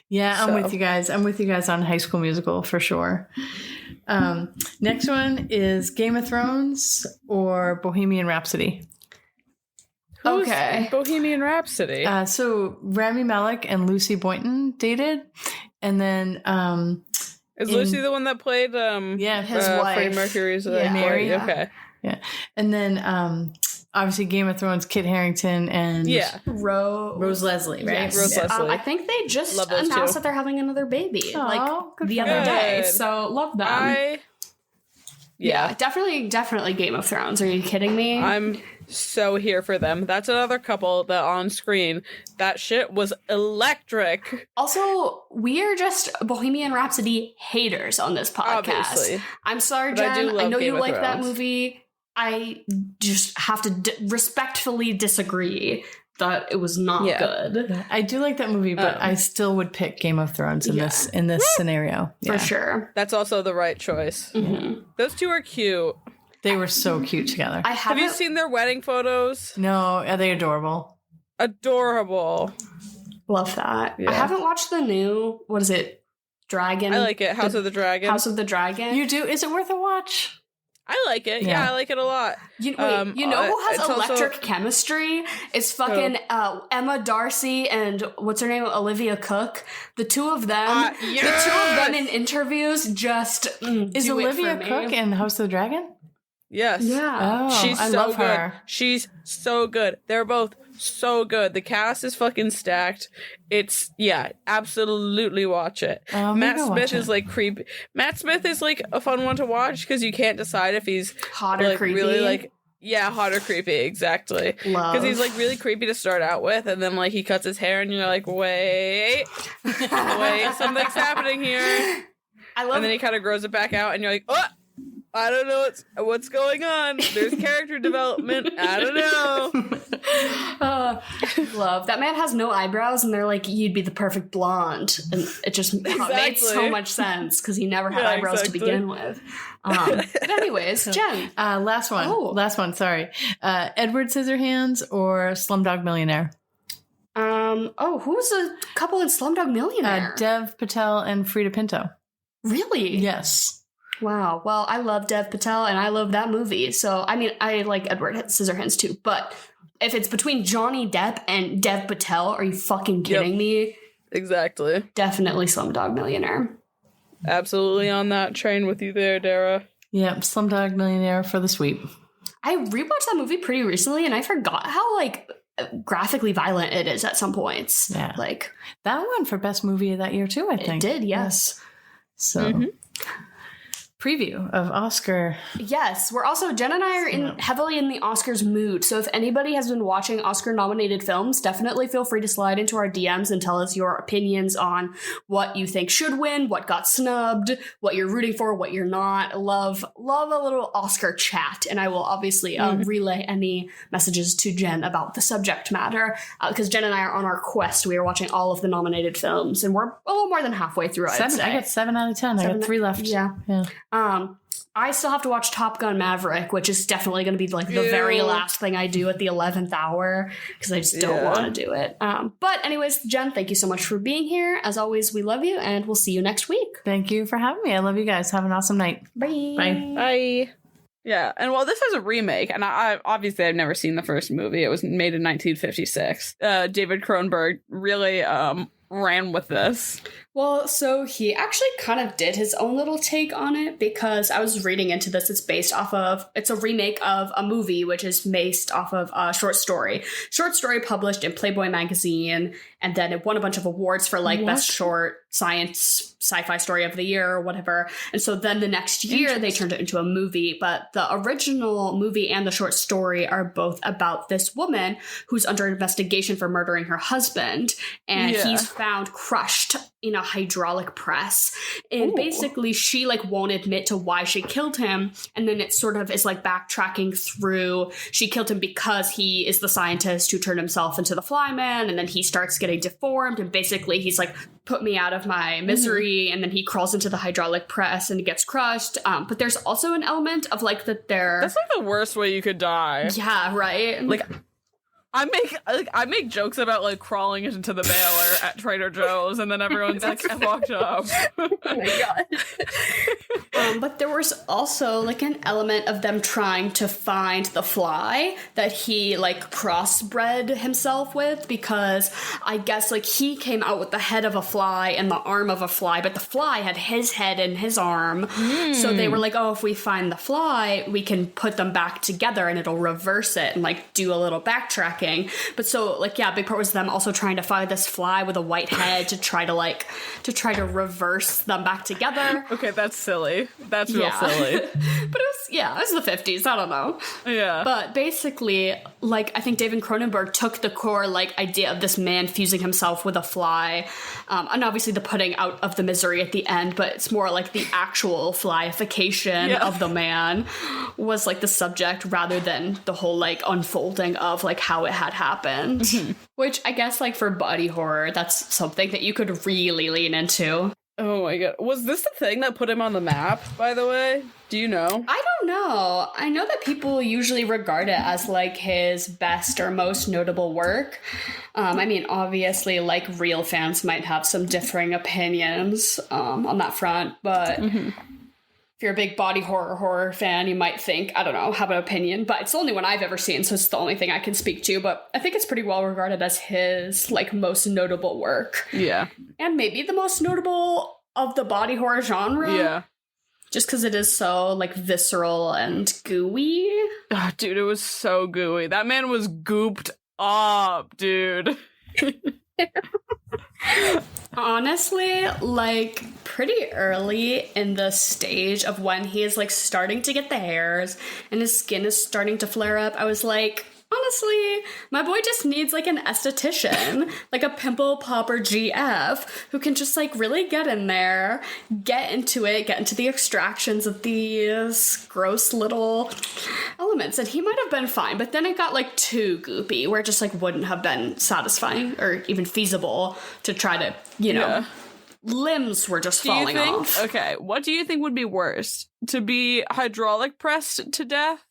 Yeah, I'm with you guys. I'm with you guys on High School Musical for sure. Next one is Game of Thrones or Bohemian Rhapsody. Who's Bohemian Rhapsody? So Rami Malek and Lucy Boynton dated, and then is Lucy the one that played his wife, Freddie Mercury's Mary? Yeah. Okay. Yeah, and then obviously Game of Thrones, Kit Harington and Rose Leslie, right? Yes. Rose Leslie. I think they just announced that they're having another baby the other day. So love them. Yeah, definitely Game of Thrones. Are you kidding me? I'm so here for them. That's another couple that on screen, that shit was electric. Also, we are just Bohemian Rhapsody haters on this podcast. Obviously. I'm sorry, Jen. I know you like that movie. I just have to respectfully disagree that it was not good. I do like that movie, but I still would pick Game of Thrones in this scenario. For sure. That's also the right choice. Mm-hmm. Those two are cute. They were so cute together. Have you seen their wedding photos? No, are they adorable? Adorable. Love that. Yeah. I haven't watched the new, what is it? Dragon? I like it. House of the Dragon. House of the Dragon. You do? Is it worth a watch? I like it. Yeah, I like it a lot. You know who has electric chemistry? It's fucking Emma Darcy and what's her name? Olivia Cook. The two of them. The two of them in interviews just is Olivia Cook in House of the Dragon? Yes. Yeah. Oh, she's I so love good. her. She's so good. They're both so good. The cast is fucking stacked. It's absolutely watch it. Matt Smith is creepy. Matt Smith is a fun one to watch because you can't decide if he's hot or creepy. Really hot or creepy, exactly. Because he's really creepy to start out with, and then he cuts his hair, and you're like, wait, something's happening here. And then he kind of grows it back out, and you're like, oh. I don't know what's going on. There's character development. I don't know. Love. That man has no eyebrows, and they're like, you'd be the perfect blonde. And it just made so much sense because he never had eyebrows to begin with. But anyways, Jen. Last one, sorry. Edward Scissorhands or Slumdog Millionaire? Who's a couple in Slumdog Millionaire? Dev Patel and Frida Pinto. Really? Yes. Wow. Well, I love Dev Patel and I love that movie. So, I mean, I like Edward Scissorhands too. But if it's between Johnny Depp and Dev Patel, are you fucking kidding me? Exactly. Definitely Slumdog Millionaire. Absolutely on that train with you there, Dara. Yep, Slumdog Millionaire for the sweep. I rewatched that movie pretty recently and I forgot how, like, graphically violent it is at some points. Yeah. Like, that won for best movie of that year too, I think. It did, yes. So, preview of Oscar. Yes, we're also, Jen and I are heavily in the Oscars mood. So if anybody has been watching Oscar-nominated films, definitely feel free to slide into our DMs and tell us your opinions on what you think should win, what got snubbed, what you're rooting for, what you're not. Love a little Oscar chat. And I will obviously relay any messages to Jen about the subject matter. Because Jen and I are on our quest. We are watching all of the nominated films. And we're a little more than halfway through, I'd say. I got 7 out of 10. I got 3 left. Yeah. I still have to watch Top Gun Maverick, which is definitely going to be like the very last thing I do at the 11th hour because I just don't want to do it. But anyways, Jen, thank you so much for being here. As always, we love you and we'll see you next week. Thank you for having me. I love you guys. Have an awesome night. Bye. Bye. Bye. Yeah, and while this is a remake, and I obviously I've never seen the first movie. It was made in 1956. David Cronenberg really ran with this. Well, so he actually kind of did his own little take on it because I was reading into this. It's a remake of a movie, which is based off of a short story published in Playboy magazine. And then it won a bunch of awards for like best short science sci-fi story of the year or whatever. And so then the next year they turned it into a movie. But the original movie and the short story are both about this woman who's under investigation for murdering her husband. And he's found crushed in a hydraulic press. And basically she like won't admit to why she killed him. And then it sort of is like backtracking through. She killed him because he is the scientist who turned himself into the flyman. And then he starts getting deformed. And basically he's like, put me out of my misery. And then he crawls into the hydraulic press and gets crushed. But there's also an element of like that that's like the worst way you could die. Yeah, right? Like I make jokes about like crawling into the baler at Trader Joe's, and then everyone's like, "I walked up." Oh my god! But there was also like an element of them trying to find the fly that he like crossbred himself with, because I guess like he came out with the head of a fly and the arm of a fly, but the fly had his head and his arm. So they were like, "Oh, if we find the fly, we can put them back together, and it'll reverse it and like do a little backtracking." But so like, yeah, big part was them also trying to find this fly with a white head to try to reverse them back together. Okay, that's silly. That's real silly. But it was the 50s. I don't know. Yeah. But basically, like, I think David Cronenberg took the core like idea of this man fusing himself with a fly, and obviously the putting out of the misery at the end, but it's more like the actual flyification of the man was like the subject rather than the whole like unfolding of like how it had happened. Which I guess like for body horror, that's something that you could really lean into. Oh my god. Was this the thing that put him on the map, by the way? Do you know? I don't know. I know that people usually regard it as like his best or most notable work. I mean, obviously, like real fans might have some differing opinions on that front, but if you're a big body horror fan, you might think, I don't know, have an opinion, but it's the only one I've ever seen, so it's the only thing I can speak to, but I think it's pretty well regarded as his, like, most notable work. Yeah. And maybe the most notable of the body horror genre. Yeah. Just because it is so, like, visceral and gooey. Oh, dude, it was so gooey. That man was gooped up, dude. Honestly, like pretty early in the stage of when he is like starting to get the hairs and his skin is starting to flare up, I was like, Honestly, my boy just needs like an esthetician, like a pimple popper GF who can just like really get in there, get into it, get into the extractions of these gross little elements. And he might have been fine, but then it got like too goopy where it just like wouldn't have been satisfying or even feasible to try to, you know, limbs were just falling off. Okay, what do you think would be worse? To be hydraulic pressed to death?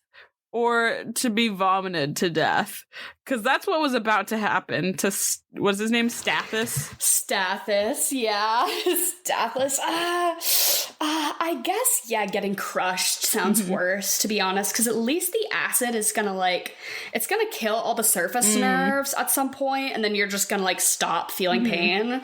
Or to be vomited to death? Because that's what was about to happen to, what's his name, Stathis? Stathis, yeah. Stathis. I guess, yeah, getting crushed sounds worse, to be honest, because at least the acid is gonna, like, it's gonna kill all the surface nerves at some point, and then you're just gonna, like, stop feeling pain.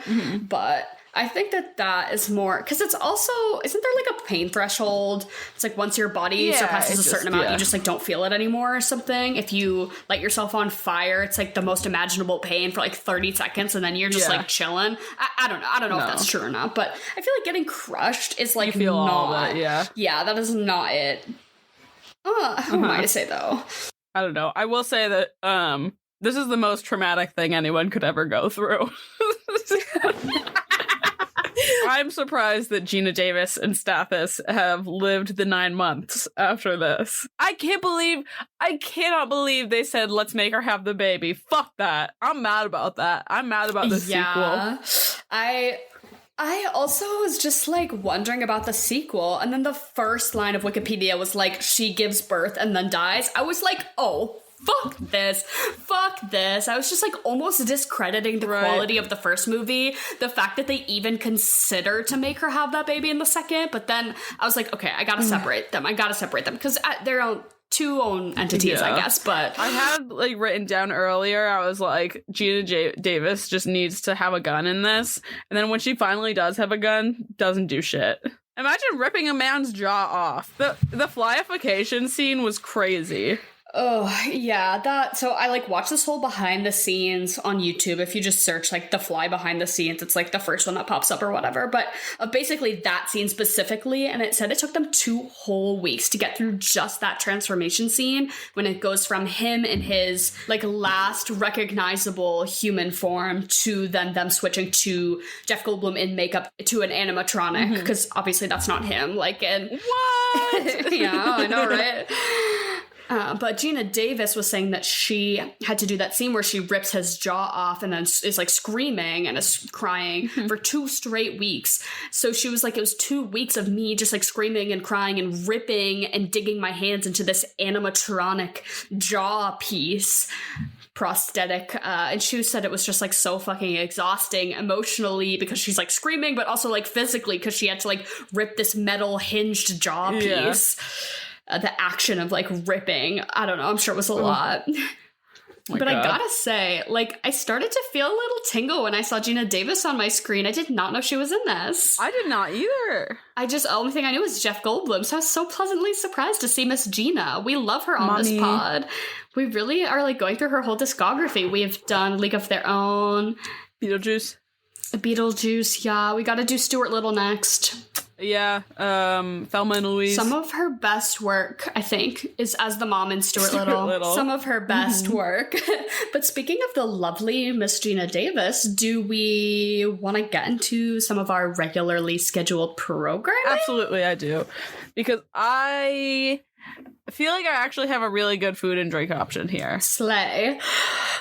But I think that is more, because it's also, isn't there like a pain threshold? It's like once your body surpasses a certain amount, you just like don't feel it anymore or something. If you light yourself on fire, it's like the most imaginable pain for like 30 seconds and then you're just like chilling. I don't know. I don't know if that's true or not, but I feel like getting crushed is like you feel not. All of it, yeah, that is not it. Who am I to say though? I don't know. I will say that this is the most traumatic thing anyone could ever go through. I'm surprised that Geena Davis and Stathis have lived the 9 months after this. I cannot believe they said, let's make her have the baby. Fuck that. I'm mad about that. I'm mad about the sequel. I also was just like wondering about the sequel, and then the first line of Wikipedia was like, she gives birth and then dies. I was like, oh, fuck this. I was just like almost discrediting the quality of the first movie, the fact that they even consider to make her have that baby in the second. But then I was like, okay, I gotta separate them because they're two own entities, I guess. But I had like written down earlier, I was like, Geena Davis just needs to have a gun in this, and then when she finally does have a gun, doesn't do shit. Imagine ripping a man's jaw off. The flyification scene was crazy. Oh, yeah, so I like watched this whole behind the scenes on YouTube. If you just search like The Fly behind the scenes, it's like the first one that pops up or whatever. But basically that scene specifically, and it said it took them 2 whole weeks to get through just that transformation scene when it goes from him in his like last recognizable human form to then them switching to Jeff Goldblum in makeup to an animatronic, because obviously that's not him. Like, and what? Yeah, I know, right? But Geena Davis was saying that she had to do that scene where she rips his jaw off and then is like screaming and is crying for 2 straight weeks. So she was like, it was 2 weeks of me just like screaming and crying and ripping and digging my hands into this animatronic jaw piece prosthetic, and she said it was just like so fucking exhausting emotionally because she's like screaming, but also like physically because she had to like rip this metal hinged jaw piece. The action of like ripping, I don't know, I'm sure it was a lot. But I gotta say, like, I started to feel a little tingle when I saw Geena Davis on my screen. I did not know she was in this. I did not either. The only thing I knew was Jeff Goldblum, so I was so pleasantly surprised to see Miss Geena. We love her on this pod. We really are like going through her whole discography. We've done League of Their Own. Beetlejuice, yeah. We gotta do Stuart Little next. Yeah, Thelma and Louise. Some of her best work, I think, is as the mom in Stuart Little. Some of her best work. But speaking of the lovely Miss Geena Davis, do we want to get into some of our regularly scheduled programming? Absolutely, I do. Because I feel like I actually have a really good food and drink option here. Slay.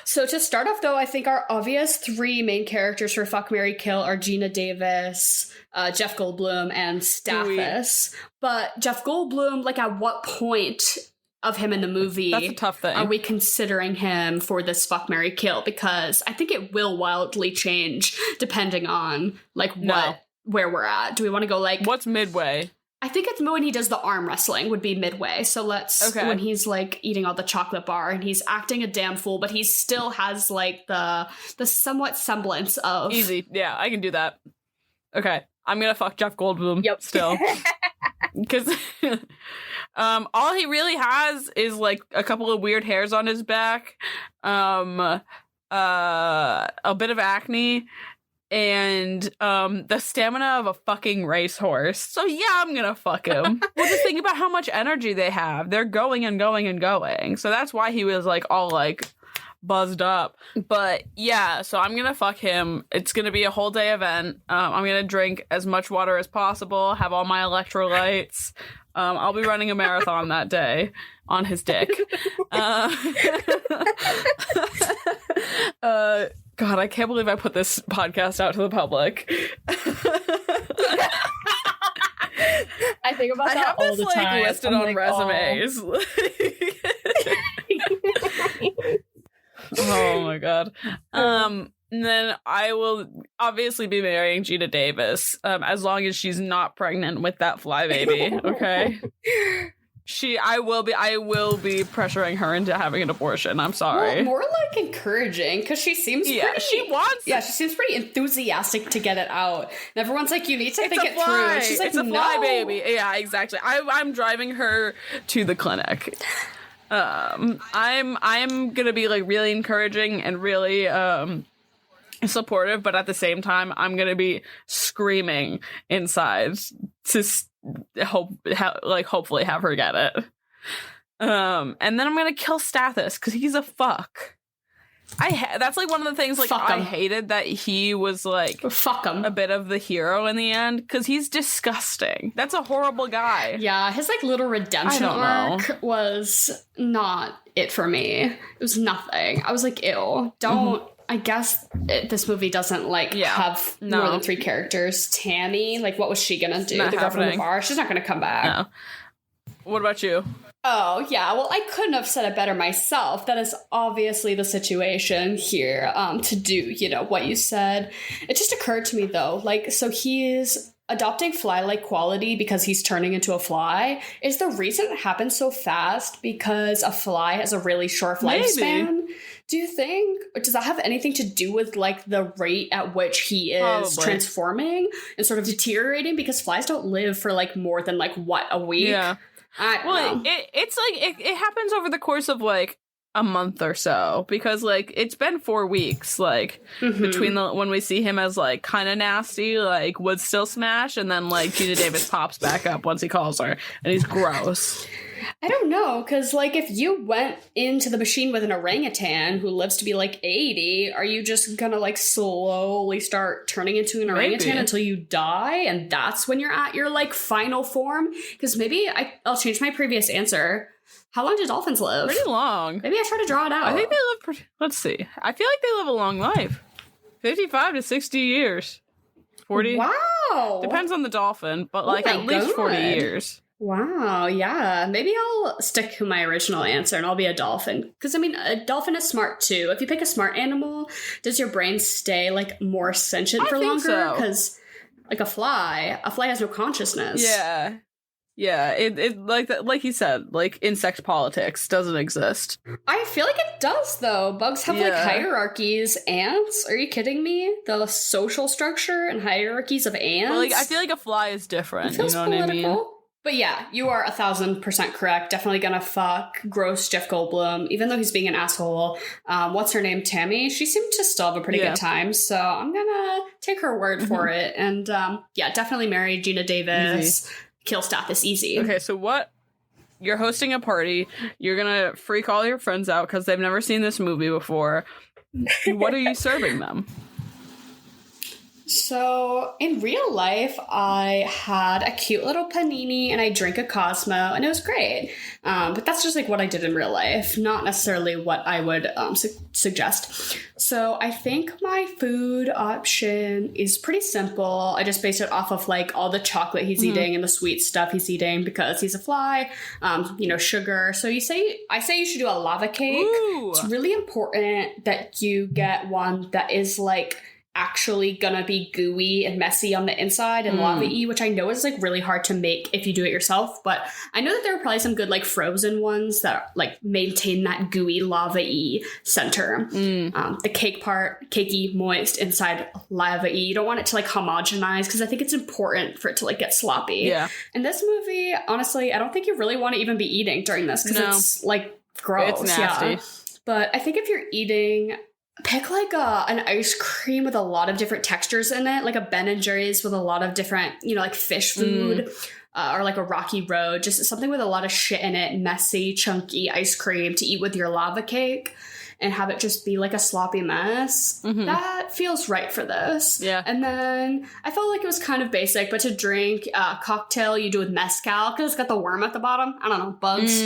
So to start off, though, I think our obvious 3 main characters for Fuck, Marry, Kill are Geena Davis, Jeff Goldblum, and Stathis. But Jeff Goldblum, like, at what point of him in the movie that's a tough thing. Are we considering him for this Fuck, Marry, Kill? Because I think it will wildly change depending on, like, where we're at. Do we want to go, like... What's midway? I think it's when he does the arm wrestling would be midway. So when he's like eating all the chocolate bar and he's acting a damn fool, but he still has like the somewhat semblance of easy. Yeah, I can do that. Okay, I'm gonna fuck Jeff Goldblum. Yep. Still, because all he really has is like a couple of weird hairs on his back, a bit of acne. and the stamina of a fucking racehorse. So yeah, I'm gonna fuck him. Well, just think about how much energy they have. They're going and going and going. So that's why he was like all like buzzed up. But yeah, so I'm gonna fuck him. It's gonna be a whole day event. I'm gonna drink as much water as possible, have all my electrolytes. I'll be running a marathon that day on his dick. God, I can't believe I put this podcast out to the public. I think about that all the time. I have this, like, listed on resumes. Oh my God. And then I will obviously be marrying Geena Davis, as long as she's not pregnant with that fly baby. Okay. I will be pressuring her into having an abortion. I'm sorry. Well, more like encouraging, because she seems she seems pretty enthusiastic to get it out. And everyone's like, you need to think it through. She's like, it's a fly baby. Yeah, exactly. I'm driving her to the clinic. I'm gonna be like really encouraging and really supportive, but at the same time, I'm gonna be screaming inside to hopefully have her get it. And then I'm gonna kill Stathis because he's a fuck. That's like one of the things like I hated that he was like fuck him a bit of the hero in the end because he's disgusting. That's a horrible guy. Yeah, his like little redemption arc was not it for me. It was nothing. I was like, ew, don't. I guess this movie doesn't like have more than 3 characters. Tammy, like, what was she gonna do? Not the girl from happening. the bar? She's not gonna come back. No. What about you? Oh, yeah. Well, I couldn't have said it better myself. That is obviously the situation here, to do, you know, what you said. It just occurred to me, though, like, so he's adopting fly-like quality because he's turning into a fly. Is the reason it happens so fast because a fly has a really short lifespan? Do you think? Or does that have anything to do with, like, the rate at which he is transforming and sort of deteriorating? Because flies don't live for, like, more than, like, what, a week? Yeah. I don't know. It's like, it happens over the course of, like, a month or so. Because, like, it's been 4 weeks, like, between when we see him as, like, kind of nasty, like, would still smash, and then, like, Geena Davis pops back up once he calls her, and he's gross. I don't know, because, like, if you went into the machine with an orangutan who lives to be, like, 80, are you just gonna, like, slowly start turning into an orangutan until you die? And that's when you're at your, like, final form? Because maybe I'll change my previous answer. How long do dolphins live? Pretty long. Maybe I try to draw it out. I think they live pretty... Let's see. I feel like they live a long life. 55 to 60 years. 40? Wow! Depends on the dolphin, but, like, at least 40 years. Wow, yeah. Maybe I'll stick to my original answer and I'll be a dolphin. Because, I mean, a dolphin is smart, too. If you pick a smart animal, does your brain stay, like, more sentient for longer? Because, like, a fly has no consciousness. Yeah. Yeah, it like you said, like, insect politics doesn't exist. I feel like it does, though. Bugs have, like, hierarchies. Ants? Are you kidding me? The social structure and hierarchies of ants? Well, like, I feel like a fly is different, you know what I mean? But yeah, you are 1,000% correct. Definitely gonna fuck gross Jeff Goldblum, even though he's being an asshole. What's her name? Tammy? She seemed to still have a pretty good time, so I'm gonna take her word for it. And yeah, definitely marry Geena Davis. Easy. Kill Stathis, easy. Okay, so what? You're hosting a party. You're gonna freak all your friends out because they've never seen this movie before. What are you serving them? So, in real life, I had a cute little panini and I drank a Cosmo, and it was great. But that's just like what I did in real life, not necessarily what I would suggest. So, I think my food option is pretty simple. I just based it off of like all the chocolate he's eating and the sweet stuff he's eating because he's a fly, sugar. So, I say you should do a lava cake. Ooh. It's really important that you get one that is like actually gonna be gooey and messy on the inside and lava-y, which I know is like really hard to make if you do it yourself, but I know that there are probably some good like frozen ones that like maintain that gooey lava-y center. The cake part, cakey, moist, inside lava-y. You don't want it to like homogenize because I think it's important for it to like get sloppy. Yeah. And this movie, honestly, I don't think you really want to even be eating during this because it's like gross. It's nasty. Yeah. But I think if you're eating Pick like an ice cream with a lot of different textures in it, like a Ben and Jerry's with a lot of different, like fish food, or like a Rocky Road, just something with a lot of shit in it, messy, chunky ice cream to eat with your lava cake and have it just be like a sloppy mess. That feels right for this. Yeah. And then I felt like it was kind of basic, but to drink a cocktail you do with mezcal, because it's got the worm at the bottom. I don't know, bugs.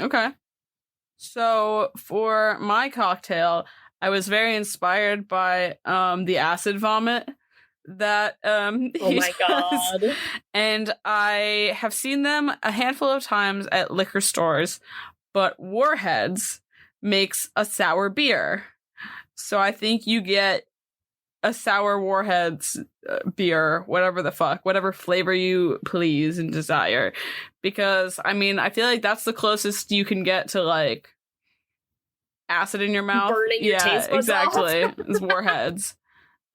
Okay. So for my cocktail, I was very inspired by the acid vomit that Oh my god. And I have seen them a handful of times at liquor stores, but Warheads makes a sour beer. So I think you get a sour Warheads beer, whatever flavor you please and desire. Because, I mean, I feel like that's the closest you can get to, like, acid in your mouth. Burning your taste buds exactly. off. It's Warheads.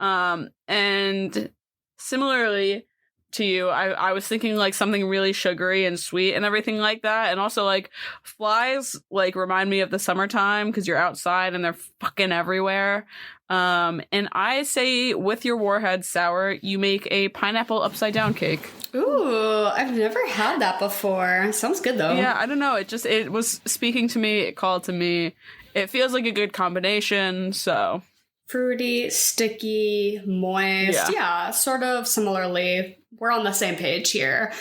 And similarly to you, I was thinking like something really sugary and sweet and everything like that. And also like flies like remind me of the summertime because you're outside and they're fucking everywhere. And I say with your Warhead sour, you make a pineapple upside down cake. Ooh, I've never had that before. Sounds good though. Yeah, I don't know. It was speaking to me. It called to me. It feels like a good combination. So fruity, sticky, moist. Yeah, sort of similarly. We're on the same page here.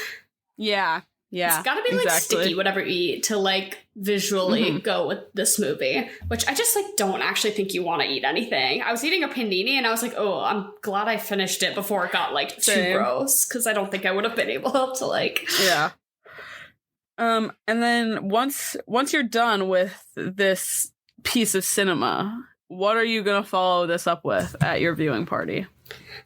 Yeah. It's gotta be like sticky, whatever you eat, to like visually go with this movie, which I just like don't actually think you want to eat anything. I was eating a panini and I was like, oh, I'm glad I finished it before it got like too gross, because I don't think I would have been able to like. Yeah. And then once you're done with this piece of cinema, what are you gonna follow this up with at your viewing party?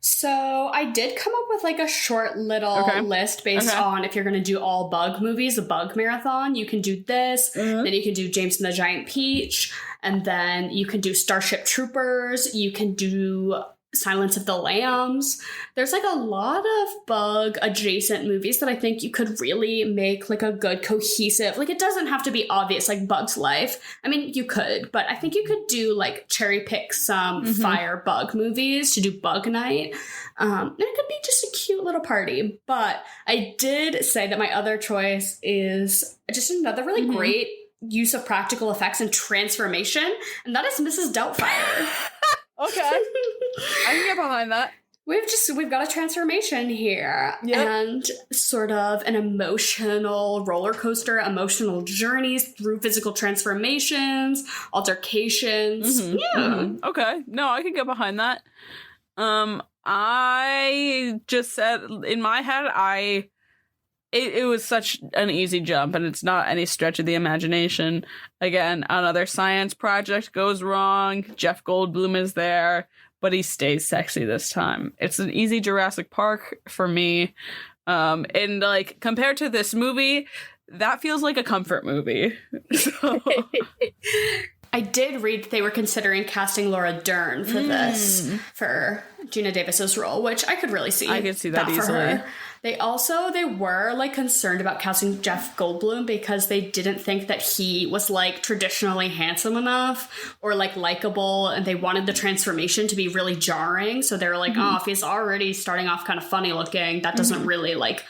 So I did come up with like a short little list based on if you're going to do all bug movies, a bug marathon, you can do this, then you can do James and the Giant Peach, and then you can do Starship Troopers, you can do Silence of the Lambs. There's like a lot of bug adjacent movies that I think you could really make like a good cohesive, like it doesn't have to be obvious like Bug's Life. I mean, you could, but I think you could do like cherry pick some fire bug movies to do Bug Night. And it could be just a cute little party. But I did say that my other choice is just another really great use of practical effects and transformation, and that is Mrs. Doubtfire. Okay. I can get behind that. We've got a transformation here, and sort of an emotional roller coaster, emotional journeys through physical transformations, altercations. Okay. No, I can get behind that. I just said in my head, it was such an easy jump, and it's not any stretch of the imagination. Again, another science project goes wrong. Jeff Goldblum is there, but he stays sexy this time. It's an easy Jurassic Park for me. And like compared to this movie, that feels like a comfort movie. So. I did read that they were considering casting Laura Dern for this, for Geena Davis's role, which I could really see. I could see that for easily. her. They were like concerned about casting Jeff Goldblum because they didn't think that he was like traditionally handsome enough or like likable, and they wanted the transformation to be really jarring. So they were like, oh, if he's already starting off kind of funny looking, that doesn't really like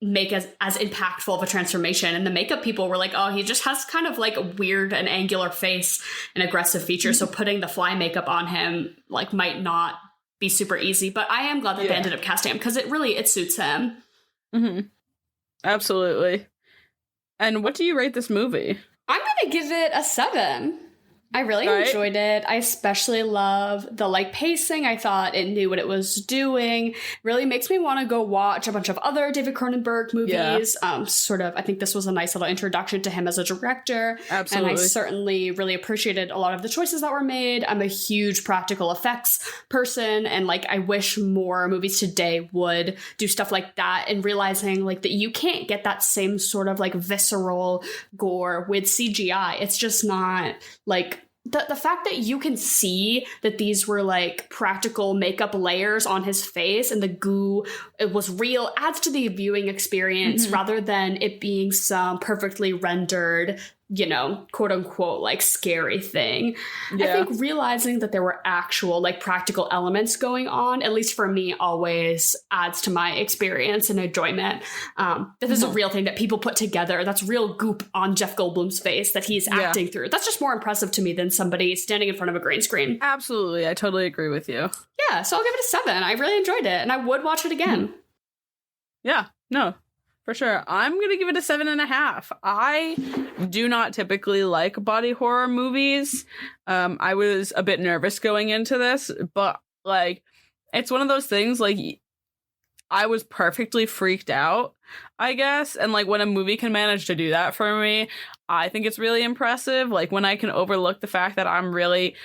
make as impactful of a transformation. And the makeup people were like, oh, he just has kind of like a weird and angular face and aggressive features. So putting the fly makeup on him like might not be super easy, but I am glad that they ended up casting him because it suits him. Absolutely. And what do you rate this movie? I'm gonna give it a 7. I really enjoyed it. I especially love the like pacing. I thought it knew what it was doing. Really makes me want to go watch a bunch of other David Cronenberg movies. I think this was a nice little introduction to him as a director. Absolutely. And I certainly really appreciated a lot of the choices that were made. I'm a huge practical effects person, and like I wish more movies today would do stuff like that, and realizing like that you can't get that same sort of like visceral gore with CGI. It's just not like the fact that you can see that these were like practical makeup layers on his face and the goo, it was real, adds to the viewing experience rather than it being some perfectly rendered quote unquote, like scary thing. Yeah. I think realizing that there were actual like practical elements going on, at least for me, always adds to my experience and enjoyment. This is a real thing that people put together. That's real goop on Jeff Goldblum's face that he's acting through. That's just more impressive to me than somebody standing in front of a green screen. Absolutely. I totally agree with you. Yeah, so I'll give it a 7. I really enjoyed it, and I would watch it again. Yeah, no, for sure. I'm going to give it a 7.5. I do not typically like body horror movies. I was a bit nervous going into this, but like, it's one of those things, like, I was perfectly freaked out, I guess. And like, when a movie can manage to do that for me, I think it's really impressive. Like, when I can overlook the fact that I'm really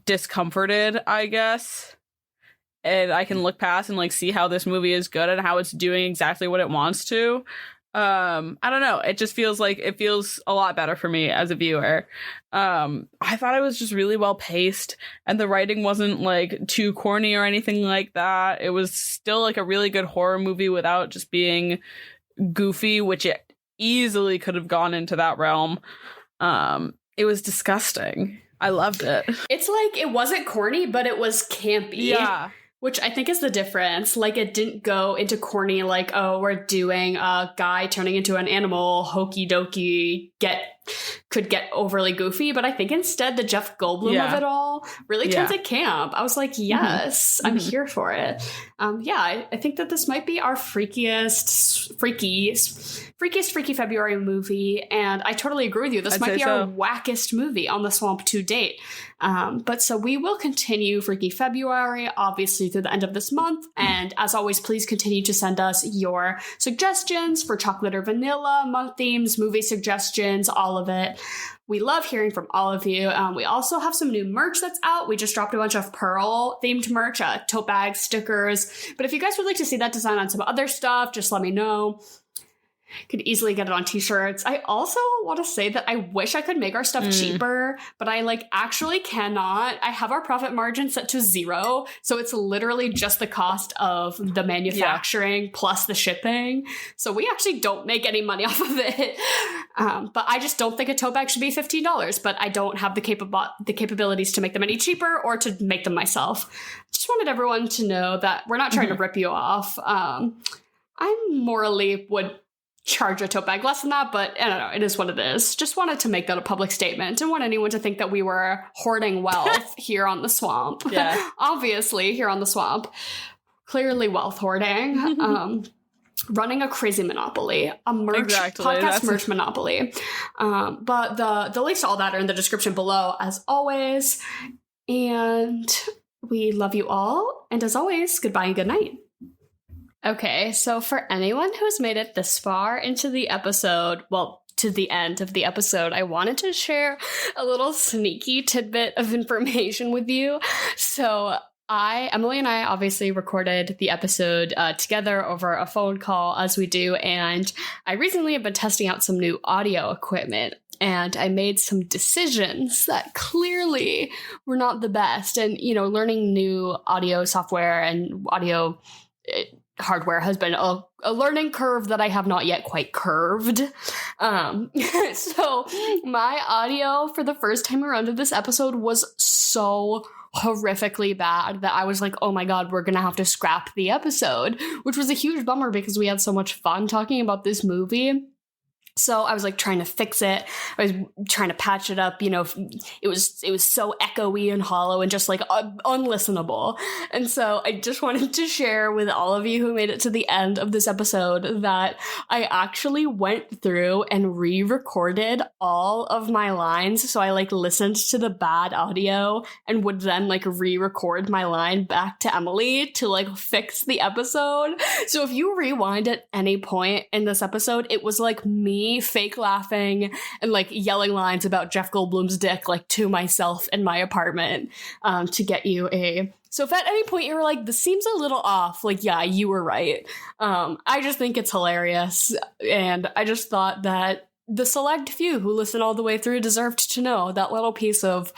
discomforted, I guess, and I can look past and like see how this movie is good and how it's doing exactly what it wants to. I don't know. It just feels like it feels a lot better for me as a viewer. I thought it was just really well paced, and the writing wasn't like too corny or anything like that. It was still like a really good horror movie without just being goofy, which it easily could have gone into that realm. It was disgusting. I loved it. It's like, it wasn't corny, but it was campy. Yeah. Which I think is the difference. Like, it didn't go into corny, like, oh, we're doing a guy turning into an animal, hokey dokey, could get overly goofy. But I think instead the Jeff Goldblum of it all really turns it camp. I was like, yes, I'm here for it. I think that this might be our freakiest Freaky February movie. And I totally agree with you. This might be our wackest movie on the Swamp to date. But so we will continue Freaky February, obviously, through the end of this month. And as always, please continue to send us your suggestions for chocolate or vanilla, month themes, movie suggestions, all of it. We love hearing from all of you. We also have some new merch that's out. We just dropped a bunch of Pearl themed merch, tote bags, stickers. But if you guys would like to see that design on some other stuff, just let me know. Could easily get it on t-shirts. I also want to say that I wish I could make our stuff cheaper, but I actually cannot. I have our profit margin set to 0, so it's literally just the cost of the manufacturing plus the shipping. So we actually don't make any money off of it. But I just don't think a tote bag should be $15, but I don't have the capabilities to make them any cheaper or to make them myself. Just wanted everyone to know that we're not trying to rip you off. I morally would charge a tote bag less than that, but I don't know, it is what it is. Just wanted to make that a public statement. Didn't want anyone to think that we were hoarding wealth here on the Swamp. Yeah. Obviously, here on the Swamp, clearly wealth hoarding. Running a crazy monopoly, a podcast merch monopoly. But the links to all that are in the description below, as always. And we love you all. And as always, goodbye and good night. Okay, so for anyone who's made it this far into the episode, well, to the end of the episode, I wanted to share a little sneaky tidbit of information with you. So Emily and I obviously recorded the episode together over a phone call, as we do, and I recently have been testing out some new audio equipment, and I made some decisions that clearly were not the best. And, learning new audio software and audio hardware has been a learning curve that I have not yet quite curved. So my audio for the first time around of this episode was so horrifically bad that I was like, oh my God, we're gonna have to scrap the episode, which was a huge bummer because we had so much fun talking about this movie. So I was trying to fix it. I was trying to patch it up. It was so echoey and hollow and just unlistenable. And so I just wanted to share with all of you who made it to the end of this episode that I actually went through and re-recorded all of my lines. So I listened to the bad audio and would then re-record my line back to Emily to fix the episode. So if you rewind at any point in this episode, it was me fake laughing and yelling lines about Jeff Goldblum's dick to myself in my apartment to get you a. So if at any point you were this seems a little off, yeah, you were right. I just think it's hilarious, and I just thought that the select few who listen all the way through deserved to know that little piece of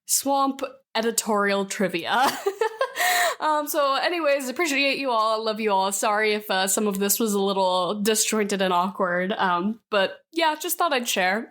Swamp editorial trivia. So anyways, appreciate you all. I love you all. Sorry if some of this was a little disjointed and awkward. But yeah, just thought I'd share.